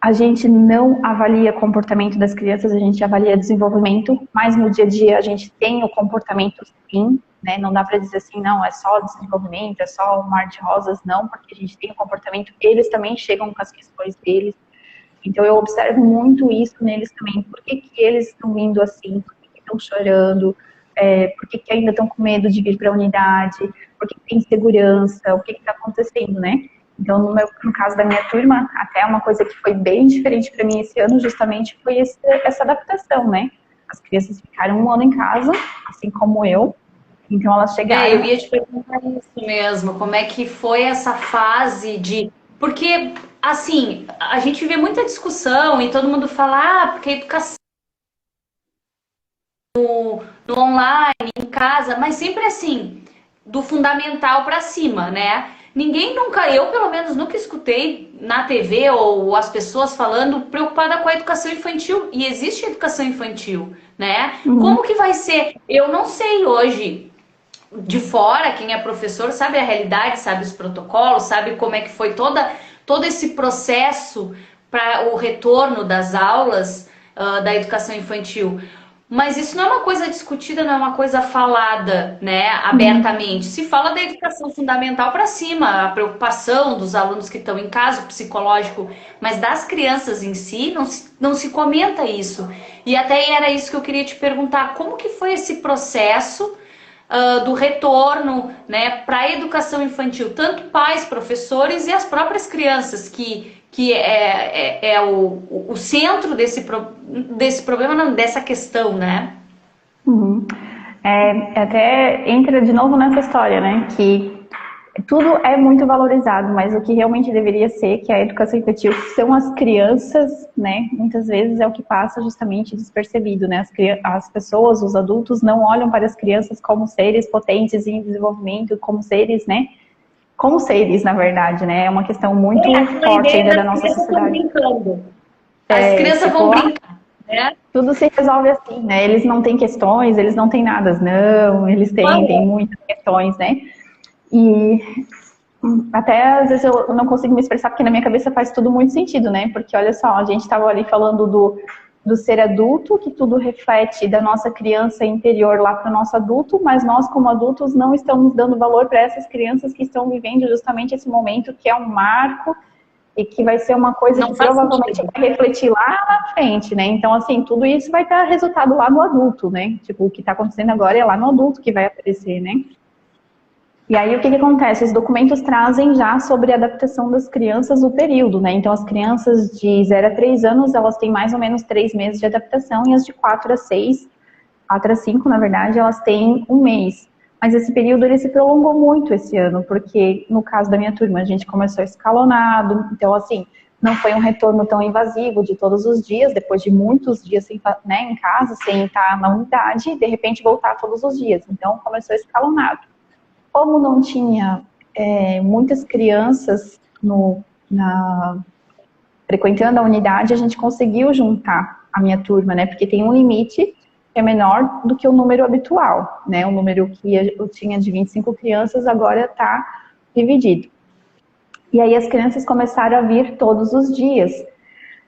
a gente não avalia comportamento das crianças, a gente avalia desenvolvimento, mas no dia a dia a gente tem o comportamento sim, né? Não dá para dizer assim, não, é só desenvolvimento, é só um mar de rosas, não, porque a gente tem o comportamento, eles também chegam com as questões deles. Então eu observo muito isso neles também. Por que que eles estão vindo assim? Por que que estão chorando? Por que que ainda estão com medo de vir para a unidade? Por que que tem insegurança? O que está acontecendo, né? Então, no caso da minha turma, até uma coisa que foi bem diferente para mim esse ano, justamente, foi essa adaptação, né? As crianças ficaram um ano em casa, assim como eu. Então, elas chegaram... Eu ia te perguntar isso mesmo, como é que foi essa fase de... Porque, assim, a gente vê muita discussão e todo mundo fala, porque a educação no online, em casa, mas sempre assim, do fundamental para cima, né? Ninguém nunca, eu pelo menos nunca escutei na TV ou as pessoas falando preocupada com a educação infantil. E existe educação infantil, né? Como que vai ser? Eu não sei hoje. De fora, quem é professor sabe a realidade, sabe os protocolos, sabe como é que foi todo esse processo para o retorno das aulas da educação infantil. Mas isso não é uma coisa discutida, não é uma coisa falada, né, abertamente. Se fala da educação fundamental para cima, a preocupação dos alunos que estão em casa, o psicológico, mas das crianças em si, não se comenta isso. E até era isso que eu queria te perguntar, como que foi esse processo do retorno, né, para a educação infantil, tanto pais, professores e as próprias crianças, que é o centro desse problema, não, dessa questão, né? Até entra de novo nessa história, né, que tudo é muito valorizado, mas o que realmente deveria ser, que a educação infantil são as crianças, né, muitas vezes é o que passa justamente despercebido, né, as pessoas, os adultos não olham para as crianças como seres potentes em desenvolvimento, como seres, né, como seres, na verdade, né, é uma questão muito forte ainda da nossa sociedade. As crianças vão brincar, né? Tudo se resolve assim, né, eles não têm questões, eles não têm nada, não, eles têm muitas questões, né. E até às vezes eu não consigo me expressar porque na minha cabeça faz tudo muito sentido, né? Porque olha só, a gente estava ali falando do ser adulto, que tudo reflete da nossa criança interior lá para o nosso adulto, mas nós como adultos não estamos dando valor para essas crianças que estão vivendo justamente esse momento que é um marco e que vai ser uma coisa que provavelmente vai refletir lá na frente, né? Então, assim, tudo isso vai dar resultado lá no adulto, né? Tipo, o que está acontecendo agora é lá no adulto que vai aparecer, né? E aí, o que acontece? Os documentos trazem já sobre a adaptação das crianças no período, né? Então, as crianças de 0 a 3 anos, elas têm mais ou menos 3 meses de adaptação, e as de 4 a 6, 4 a 5, na verdade, elas têm 1 mês. Mas esse período, ele se prolongou muito esse ano, porque, no caso da minha turma, a gente começou escalonado, então, assim, não foi um retorno tão invasivo de todos os dias, depois de muitos dias sem, né, em casa, sem estar na unidade, de repente voltar todos os dias. Então, começou escalonado. Como não tinha muitas crianças frequentando a unidade, a gente conseguiu juntar a minha turma, né? Porque tem um limite que é menor do que o número habitual, né? O número que eu tinha de 25 crianças agora está dividido. E aí as crianças começaram a vir todos os dias.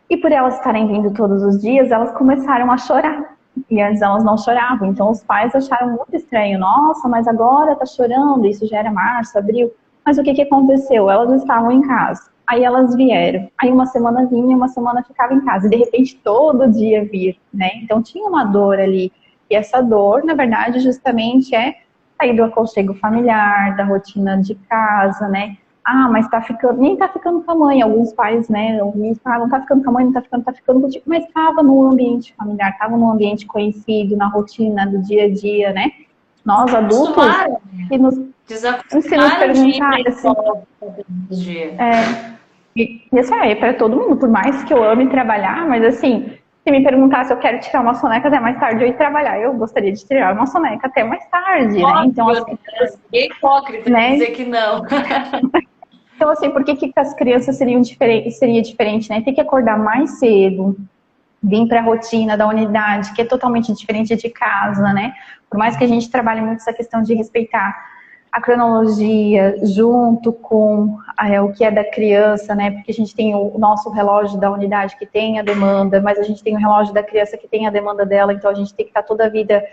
E por elas estarem vindo todos os dias, elas começaram a chorar. E antes elas não choravam, então os pais acharam muito estranho. Nossa, mas agora tá chorando, isso já era março, abril. Mas o que aconteceu? Elas estavam em casa, aí elas vieram. Aí uma semana vinha, uma semana ficava em casa. E de repente todo dia vir, né? Então tinha uma dor ali. E essa dor, na verdade, justamente é sair do aconchego familiar, da rotina de casa, né? Ah, mas tá ficando, nem tá ficando com a mãe. Alguns pais, né, alguns falam, não tá ficando com a mãe, não tá ficando contigo, mas estava no ambiente familiar, estava no ambiente conhecido, na rotina do dia a dia, né? Nós adultos, se nos perguntar assim, isso é para todo mundo, por mais que eu ame trabalhar, mas assim, se me perguntar se eu quero tirar uma soneca até mais tarde ou ir trabalhar, eu gostaria de tirar uma soneca até mais tarde, né? Então, assim, é hipócrita, né? Dizer que não. Então, assim, por que as crianças seria diferente, né? Tem que acordar mais cedo, vir para a rotina da unidade, que é totalmente diferente de casa, né? Por mais que a gente trabalhe muito essa questão de respeitar a cronologia junto com o que é da criança, né? Porque a gente tem o nosso relógio da unidade que tem a demanda, mas a gente tem o relógio da criança que tem a demanda dela, então a gente tem que estar toda a vida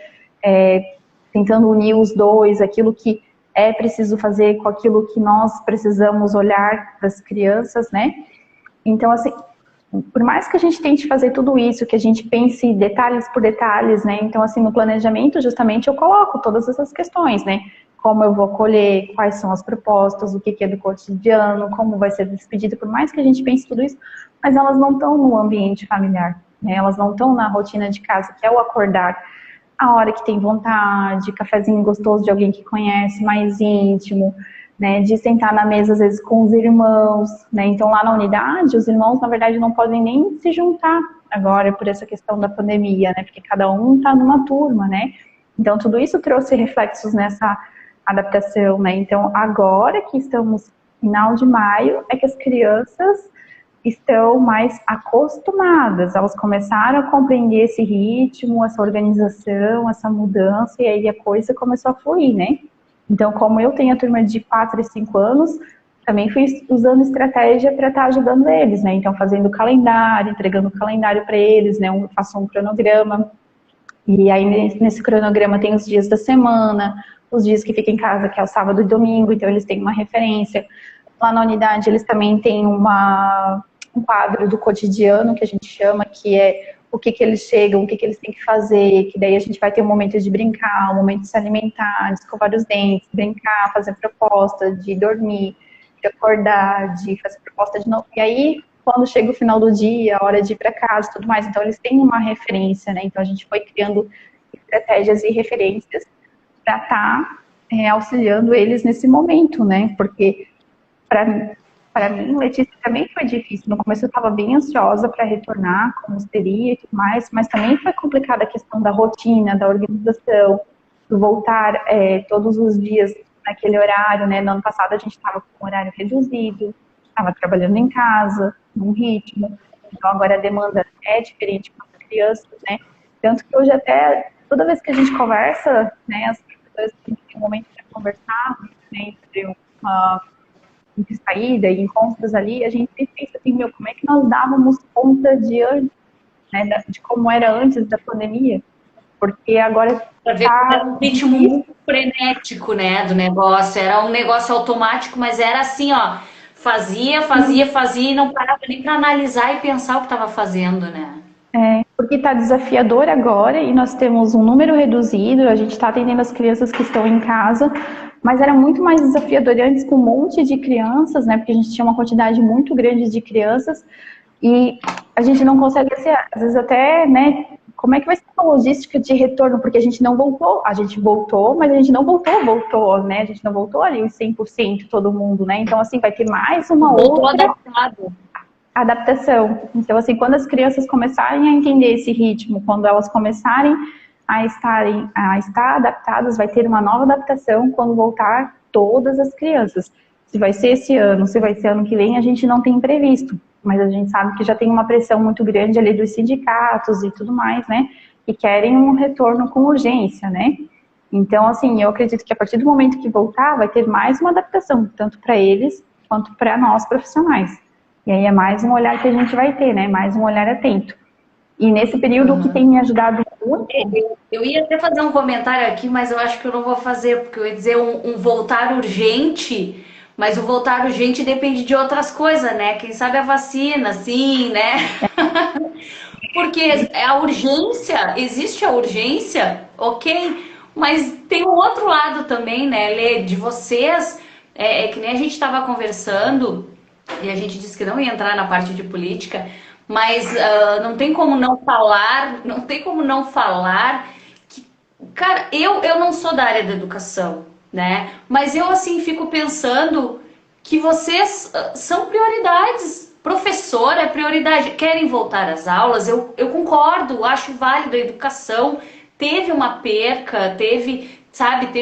tentando unir os dois, aquilo que é preciso fazer com aquilo que nós precisamos olhar das crianças, né? Então, assim, por mais que a gente tente fazer tudo isso, que a gente pense detalhes por detalhes, né? Então, assim, no planejamento, justamente, eu coloco todas essas questões, né? Como eu vou colher, quais são as propostas, o que é do cotidiano, como vai ser despedido, por mais que a gente pense tudo isso, mas elas não estão no ambiente familiar, né? Elas não estão na rotina de casa, que é o acordar, a hora que tem vontade, cafezinho gostoso de alguém que conhece, mais íntimo, né, de sentar na mesa, às vezes, com os irmãos, né, então lá na unidade, os irmãos, na verdade, não podem nem se juntar agora por essa questão da pandemia, né, porque cada um está numa turma, né, então tudo isso trouxe reflexos nessa adaptação, né, então agora que estamos no final de maio, é que as crianças estão mais acostumadas, elas começaram a compreender esse ritmo, essa organização, essa mudança, e aí a coisa começou a fluir, né? Então, como eu tenho a turma de 4 e 5 anos, também fui usando estratégia para estar ajudando eles, né? Então, fazendo calendário, entregando o calendário para eles, né? Eu faço um cronograma, e aí nesse cronograma tem os dias da semana, os dias que fica em casa, que é o sábado e domingo, então eles têm uma referência. Lá na unidade eles também têm um quadro do cotidiano, que a gente chama, que é o que eles chegam, o que eles têm que fazer, que daí a gente vai ter um momento de brincar, um momento de se alimentar, de escovar os dentes, brincar, fazer proposta, de dormir, de acordar, de fazer proposta de novo. E aí, quando chega o final do dia, a hora de ir para casa e tudo mais, então eles têm uma referência, né? Então a gente foi criando estratégias e referências para estar auxiliando eles nesse momento, né? Porque para mim, Letícia, também foi difícil. No começo eu estava bem ansiosa para retornar, como seria e tudo mais, mas também foi complicada a questão da rotina, da organização, do voltar todos os dias naquele horário, né? No ano passado a gente estava com um horário reduzido, estava trabalhando em casa, num ritmo, então agora a demanda é diferente para as crianças, né? Tanto que hoje até, toda vez que a gente conversa, né, as professoras têm um momento para conversar, né, entre uma entre saída e encontros ali, a gente sempre pensa assim, meu, como é que nós dávamos conta de antes, né, de como era antes da pandemia? Porque agora para ver como era um ritmo muito frenético, né, do negócio. Era um negócio automático, mas era assim, ó, fazia e não parava nem para analisar e pensar o que estava fazendo, né? Porque está desafiador agora e nós temos um número reduzido, a gente está atendendo as crianças que estão em casa, mas era muito mais desafiador antes com um monte de crianças, né? Porque a gente tinha uma quantidade muito grande de crianças e a gente não consegue, assim, às vezes até, né? Como é que vai ser a logística de retorno? Porque a gente não voltou, a gente voltou, mas a gente não voltou, né? A gente não voltou ali os 100% todo mundo, né? Então, assim, vai ter mais uma Voltou outra adaptado. adaptação. Então, assim, quando as crianças começarem a entender esse ritmo, quando elas começarem a estar adaptadas, vai ter uma nova adaptação quando voltar todas as crianças. Se vai ser esse ano, se vai ser ano que vem, a gente não tem previsto, mas a gente sabe que já tem uma pressão muito grande ali dos sindicatos e tudo mais, né, que querem um retorno com urgência, né. Então, assim, eu acredito que a partir do momento que voltar, vai ter mais uma adaptação, tanto para eles quanto para nós profissionais. E aí é mais um olhar que a gente vai ter, né? Mais um olhar atento. E nesse período, o que tem me ajudado muito... Eu ia até fazer um comentário aqui, mas eu acho que eu não vou fazer, porque eu ia dizer um voltar urgente, mas o voltar urgente depende de outras coisas, né? Quem sabe a vacina, sim, né? Porque a urgência, existe a urgência, ok, mas tem um outro lado também, né, Lê, de vocês, que nem a gente estava conversando, e a gente disse que não ia entrar na parte de política, mas não tem como não falar, que, cara, eu não sou da área da educação, né, mas eu, assim, fico pensando que vocês são prioridades. Professor é prioridade. Querem voltar às aulas? Eu concordo, acho válido a educação. Teve uma perca, teve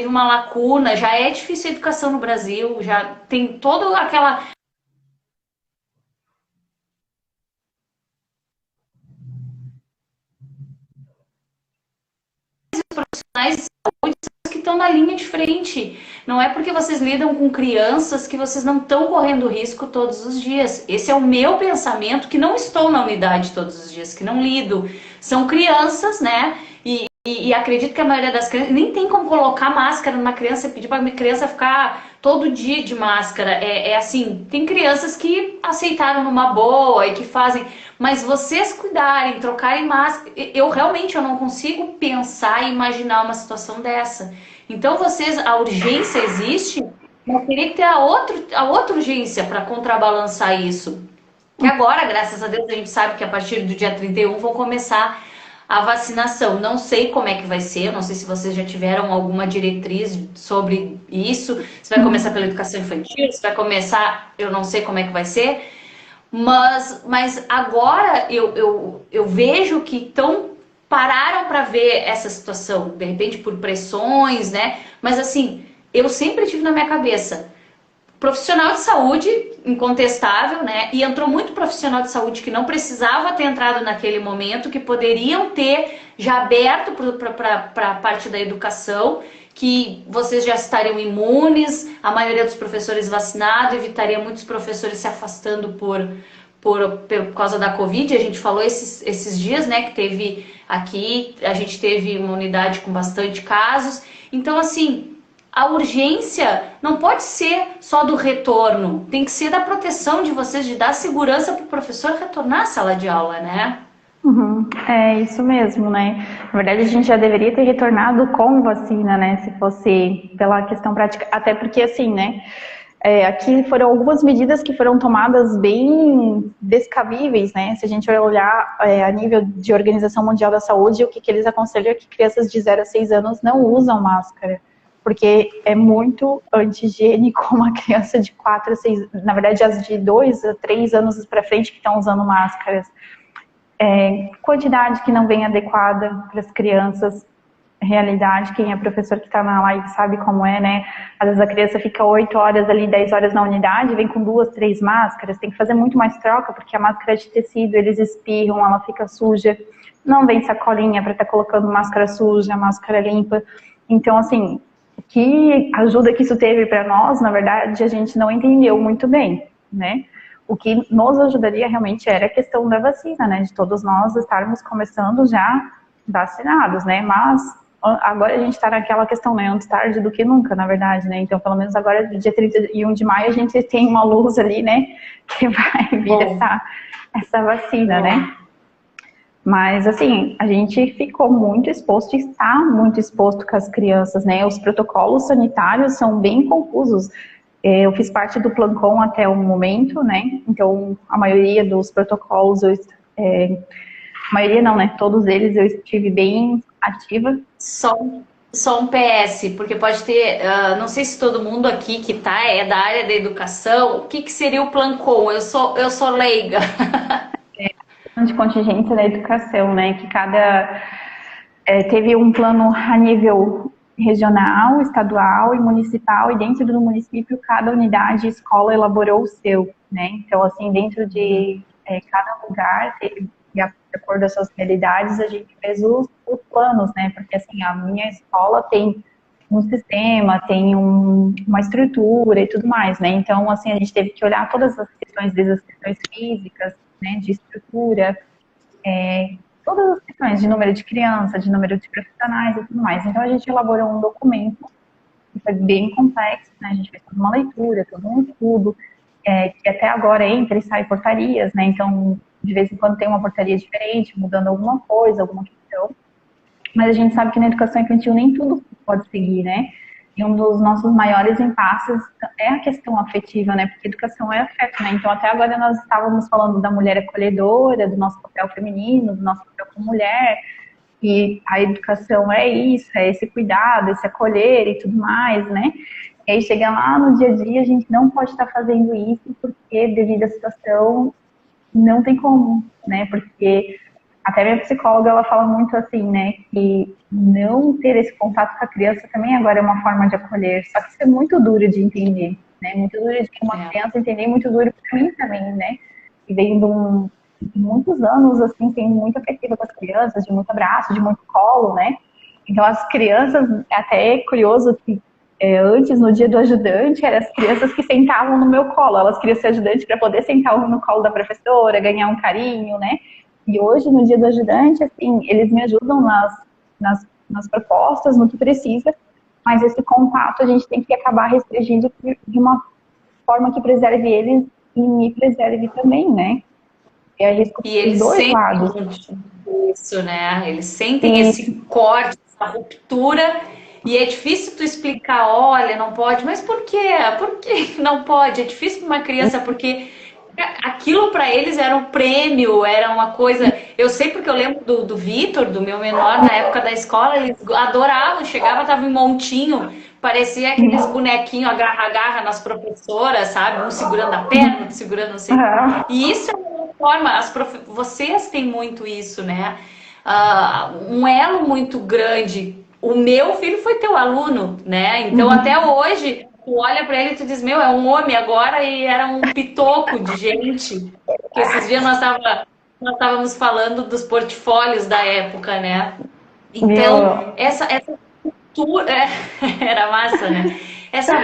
uma lacuna. Já é difícil a educação no Brasil, já tem toda aquela profissionais de saúde que estão na linha de frente. Não é porque vocês lidam com crianças que vocês não estão correndo risco todos os dias. Esse é o meu pensamento, que não estou na unidade todos os dias, que não lido. São crianças, né? E acredito que a maioria das crianças nem tem como colocar máscara numa criança e pedir para uma criança ficar todo dia de máscara. É assim, tem crianças que aceitaram numa boa e que fazem, mas vocês cuidarem, trocarem máscara, eu realmente não consigo pensar e imaginar uma situação dessa. Então a urgência existe, mas teria que ter a outra urgência para contrabalançar isso. Que agora, graças a Deus, a gente sabe que a partir do dia 31 vão começar a vacinação. Não sei como é que vai ser, não sei se vocês já tiveram alguma diretriz sobre isso, se vai começar pela educação infantil, se vai começar, eu não sei como é que vai ser, mas agora eu vejo que pararam para ver essa situação, de repente por pressões, né? Mas assim, eu sempre tive na minha cabeça, profissional de saúde, incontestável, né? E entrou muito profissional de saúde que não precisava ter entrado naquele momento, que poderiam ter já aberto para a parte da educação, que vocês já estariam imunes, a maioria dos professores vacinados, evitaria muitos professores se afastando por causa da Covid. A gente falou esses dias, né? Que teve aqui, a gente teve uma unidade com bastante casos. Então, assim, a urgência não pode ser só do retorno, tem que ser da proteção de vocês, de dar segurança para o professor retornar à sala de aula, né? É isso mesmo, né? Na verdade, a gente já deveria ter retornado com vacina, né? Se fosse pela questão prática, até porque assim, né? Aqui foram algumas medidas que foram tomadas bem descabíveis, né? Se a gente vai olhar a nível de Organização Mundial da Saúde, o que eles aconselham é que crianças de 0 a 6 anos não usam máscara, porque é muito anti-higiênico uma criança de 4 a 6, na verdade as de 2 a 3 anos para frente que estão usando máscaras. Quantidade que não vem adequada para as crianças, realidade, quem é professor que está na live sabe como é, né? Às vezes a criança fica 8 horas ali, 10 horas na unidade, vem com 2, 3 máscaras, tem que fazer muito mais troca, porque a máscara é de tecido, eles espirram, ela fica suja, não vem sacolinha para estar colocando máscara suja, máscara limpa. Então, assim, que ajuda que isso teve para nós, na verdade, a gente não entendeu muito bem, né? O que nos ajudaria realmente era a questão da vacina, né? De todos nós estarmos começando já vacinados, né? Mas agora a gente está naquela questão, né? Antes tarde do que nunca, na verdade, né? Então, pelo menos agora, dia 31 de maio, a gente tem uma luz ali, né? Que vai vir essa vacina, né? Mas, assim, a gente ficou muito exposto e está muito exposto com as crianças, né? Os protocolos sanitários são bem confusos. Eu fiz parte do Plancon até o momento, né? Então, a maioria dos protocolos, a maioria não, né? Todos eles eu estive bem ativa. Só um PS, porque pode ter, não sei se todo mundo aqui que é da área da educação, o que seria o Plancon? Eu sou leiga. De contingência da educação, né? Que teve um plano a nível regional, estadual e municipal, e dentro do município cada unidade e escola elaborou o seu, né? Então, assim, dentro de cada lugar, de acordo com as suas realidades, a gente fez os planos, né? Porque, assim, a minha escola tem um sistema, tem uma estrutura e tudo mais, né? Então, assim, a gente teve que olhar todas as questões, desde as questões físicas, né, de estrutura, todas as questões de número de criança, de número de profissionais e tudo mais. Então, a gente elaborou um documento que foi bem complexo, né? A gente fez toda uma leitura, todo um estudo, que até agora entra e sai portarias, né? Então, de vez em quando tem uma portaria diferente, mudando alguma coisa, alguma questão. Mas a gente sabe que na educação infantil nem tudo pode seguir, né? E um dos nossos maiores impasses é a questão afetiva, né? Porque educação é afeto, né? Então, até agora nós estávamos falando da mulher acolhedora, do nosso papel feminino, do nosso papel como mulher. E a educação é isso, é esse cuidado, esse acolher e tudo mais, né? E aí chega lá no dia a dia, a gente não pode estar fazendo isso porque, devido à situação, não tem como, né? Porque até minha psicóloga, ela fala muito assim, né? Que não ter esse contato com a criança também agora é uma forma de acolher. Só que isso é muito duro de entender, né? Muito duro de uma criança entender, muito duro para mim também, né? E vem de muitos anos, assim, tem muito afetiva com as crianças, de muito abraço, de muito colo, né? Então, as crianças, até é curioso que antes, no dia do ajudante, eram as crianças que sentavam no meu colo. Elas queriam ser ajudante para poder sentar no colo da professora, ganhar um carinho, né? E hoje, no dia do ajudante, assim, eles me ajudam nas propostas, no que precisa, mas esse contato a gente tem que acabar restringindo de uma forma que preserve eles e me preserve também, né? É risco E eles dos dois sentem lados. isso, né? Eles sentem E, esse corte, essa ruptura, e é difícil tu explicar, olha, não pode, mas por quê? Por que não pode? É difícil para uma criança, porque aquilo para eles era um prêmio, era uma coisa. Eu sei porque eu lembro do Vitor, do meu menor, na época da escola, eles adoravam, chegava, tava em montinho, parecia aqueles bonequinhos agarra-agarra nas professoras, sabe? Um segurando a perna, outro segurando assim. E isso é uma forma, vocês têm muito isso, né? Um elo muito grande. O meu filho foi teu aluno, né? Então até hoje tu olha para ele e tu diz, meu, é um homem agora, e era um pitoco de gente. Que esses dias nós estávamos falando dos portfólios da época, né? Então, essa cultura era massa, né? Essa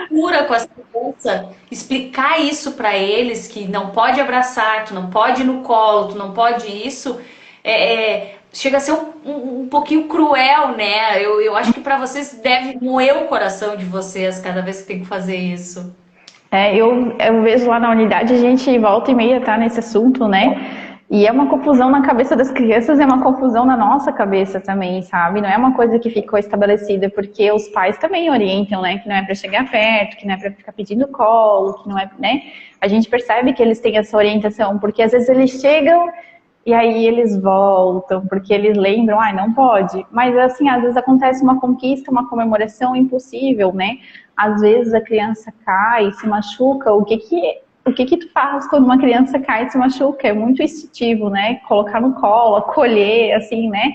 cultura com as crianças, explicar isso para eles, que não pode abraçar, tu não pode ir no colo, tu não pode isso, chega a ser um pouquinho cruel, né? Eu acho que para vocês deve moer o coração de vocês cada vez que tem que fazer isso. eu vejo lá na unidade, a gente volta e meia tá nesse assunto, né? E é uma confusão na cabeça das crianças, é uma confusão na nossa cabeça também, sabe? Não é uma coisa que ficou estabelecida, porque os pais também orientam, né? Que não é para chegar perto, que não é para ficar pedindo colo, que não é, né? A gente percebe que eles têm essa orientação, porque às vezes eles chegam e aí eles voltam, porque eles lembram, não pode. Mas assim, às vezes acontece uma conquista, uma comemoração impossível, né? Às vezes a criança cai, se machuca, o que que tu faz quando uma criança cai e se machuca? É muito instintivo, né? Colocar no colo, acolher, assim, né?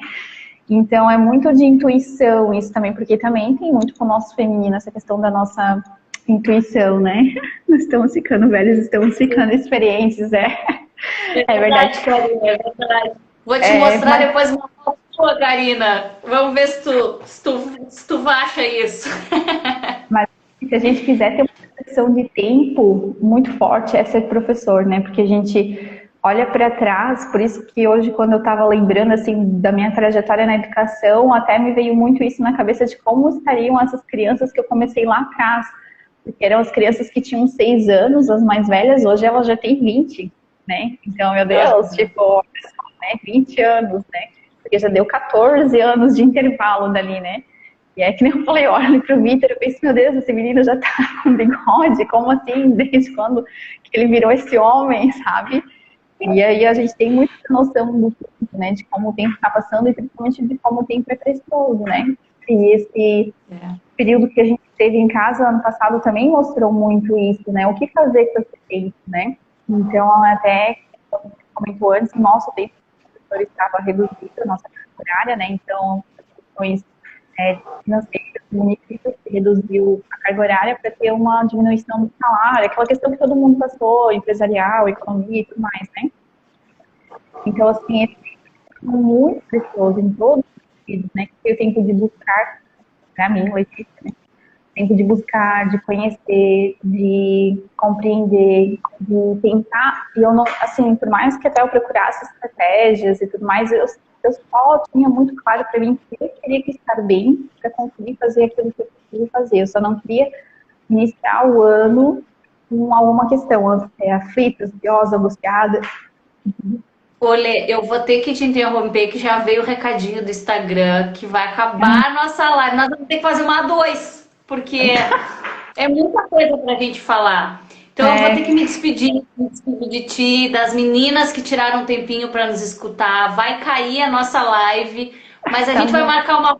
Então é muito de intuição isso também, porque também tem muito com o nosso feminino essa questão da nossa intuição, né? Nós estamos ficando velhos, estamos ficando experientes, É verdade, Karina, é verdade. Vou te mostrar depois uma foto sua, Karina. Vamos ver se tu acha isso. Mas se a gente quiser ter uma percepção de tempo muito forte, é ser professor, né? Porque a gente olha para trás, por isso que hoje, quando eu estava lembrando assim da minha trajetória na educação, até me veio muito isso na cabeça de como estariam essas crianças que eu comecei lá atrás. Porque eram as crianças que tinham 6 anos, as mais velhas, hoje elas já têm 20, né? Então, meu Deus, tipo, né, 20 anos, né? Porque já deu 14 anos de intervalo dali, né? E é que nem eu falei, olha pro Vitor, eu pensei, meu Deus, esse menino já tá com bigode, como assim? Desde quando que ele virou esse homem, sabe? E aí a gente tem muita noção do tempo, né? De como o tempo está passando e principalmente de como o tempo é precioso, né? E esse período que a gente teve em casa ano passado também mostrou muito isso, né? O que fazer com esse tempo, né? Então, até, como comentou antes, o nosso tempo de professor estava reduzido, a nossa carga horária, né? Então, questões financeiras, o município reduziu a carga horária para ter uma diminuição do salário, aquela questão que todo mundo passou, empresarial, economia e tudo mais, né? Então, assim, esse tempo é muito precioso em todos os sentidos, né? Que o tempo de buscar, para mim, Letícia, né? Tempo de buscar, de conhecer, de compreender, de tentar. E eu não, assim, por mais que até eu procurasse estratégias e tudo mais, eu só tinha muito claro para mim que eu queria estar bem para conseguir fazer aquilo que eu queria fazer. Eu só não queria iniciar o ano com alguma questão, aflita, ansiosa, angustiada. Olê, eu vou ter que te interromper, que já veio o recadinho do Instagram, que vai acabar a nossa live. Nós vamos ter que fazer uma a dois, porque é muita coisa pra gente falar. Então eu vou ter que me despedir de ti, das meninas que tiraram um tempinho para nos escutar. Vai cair a nossa live, mas a gente vai marcar uma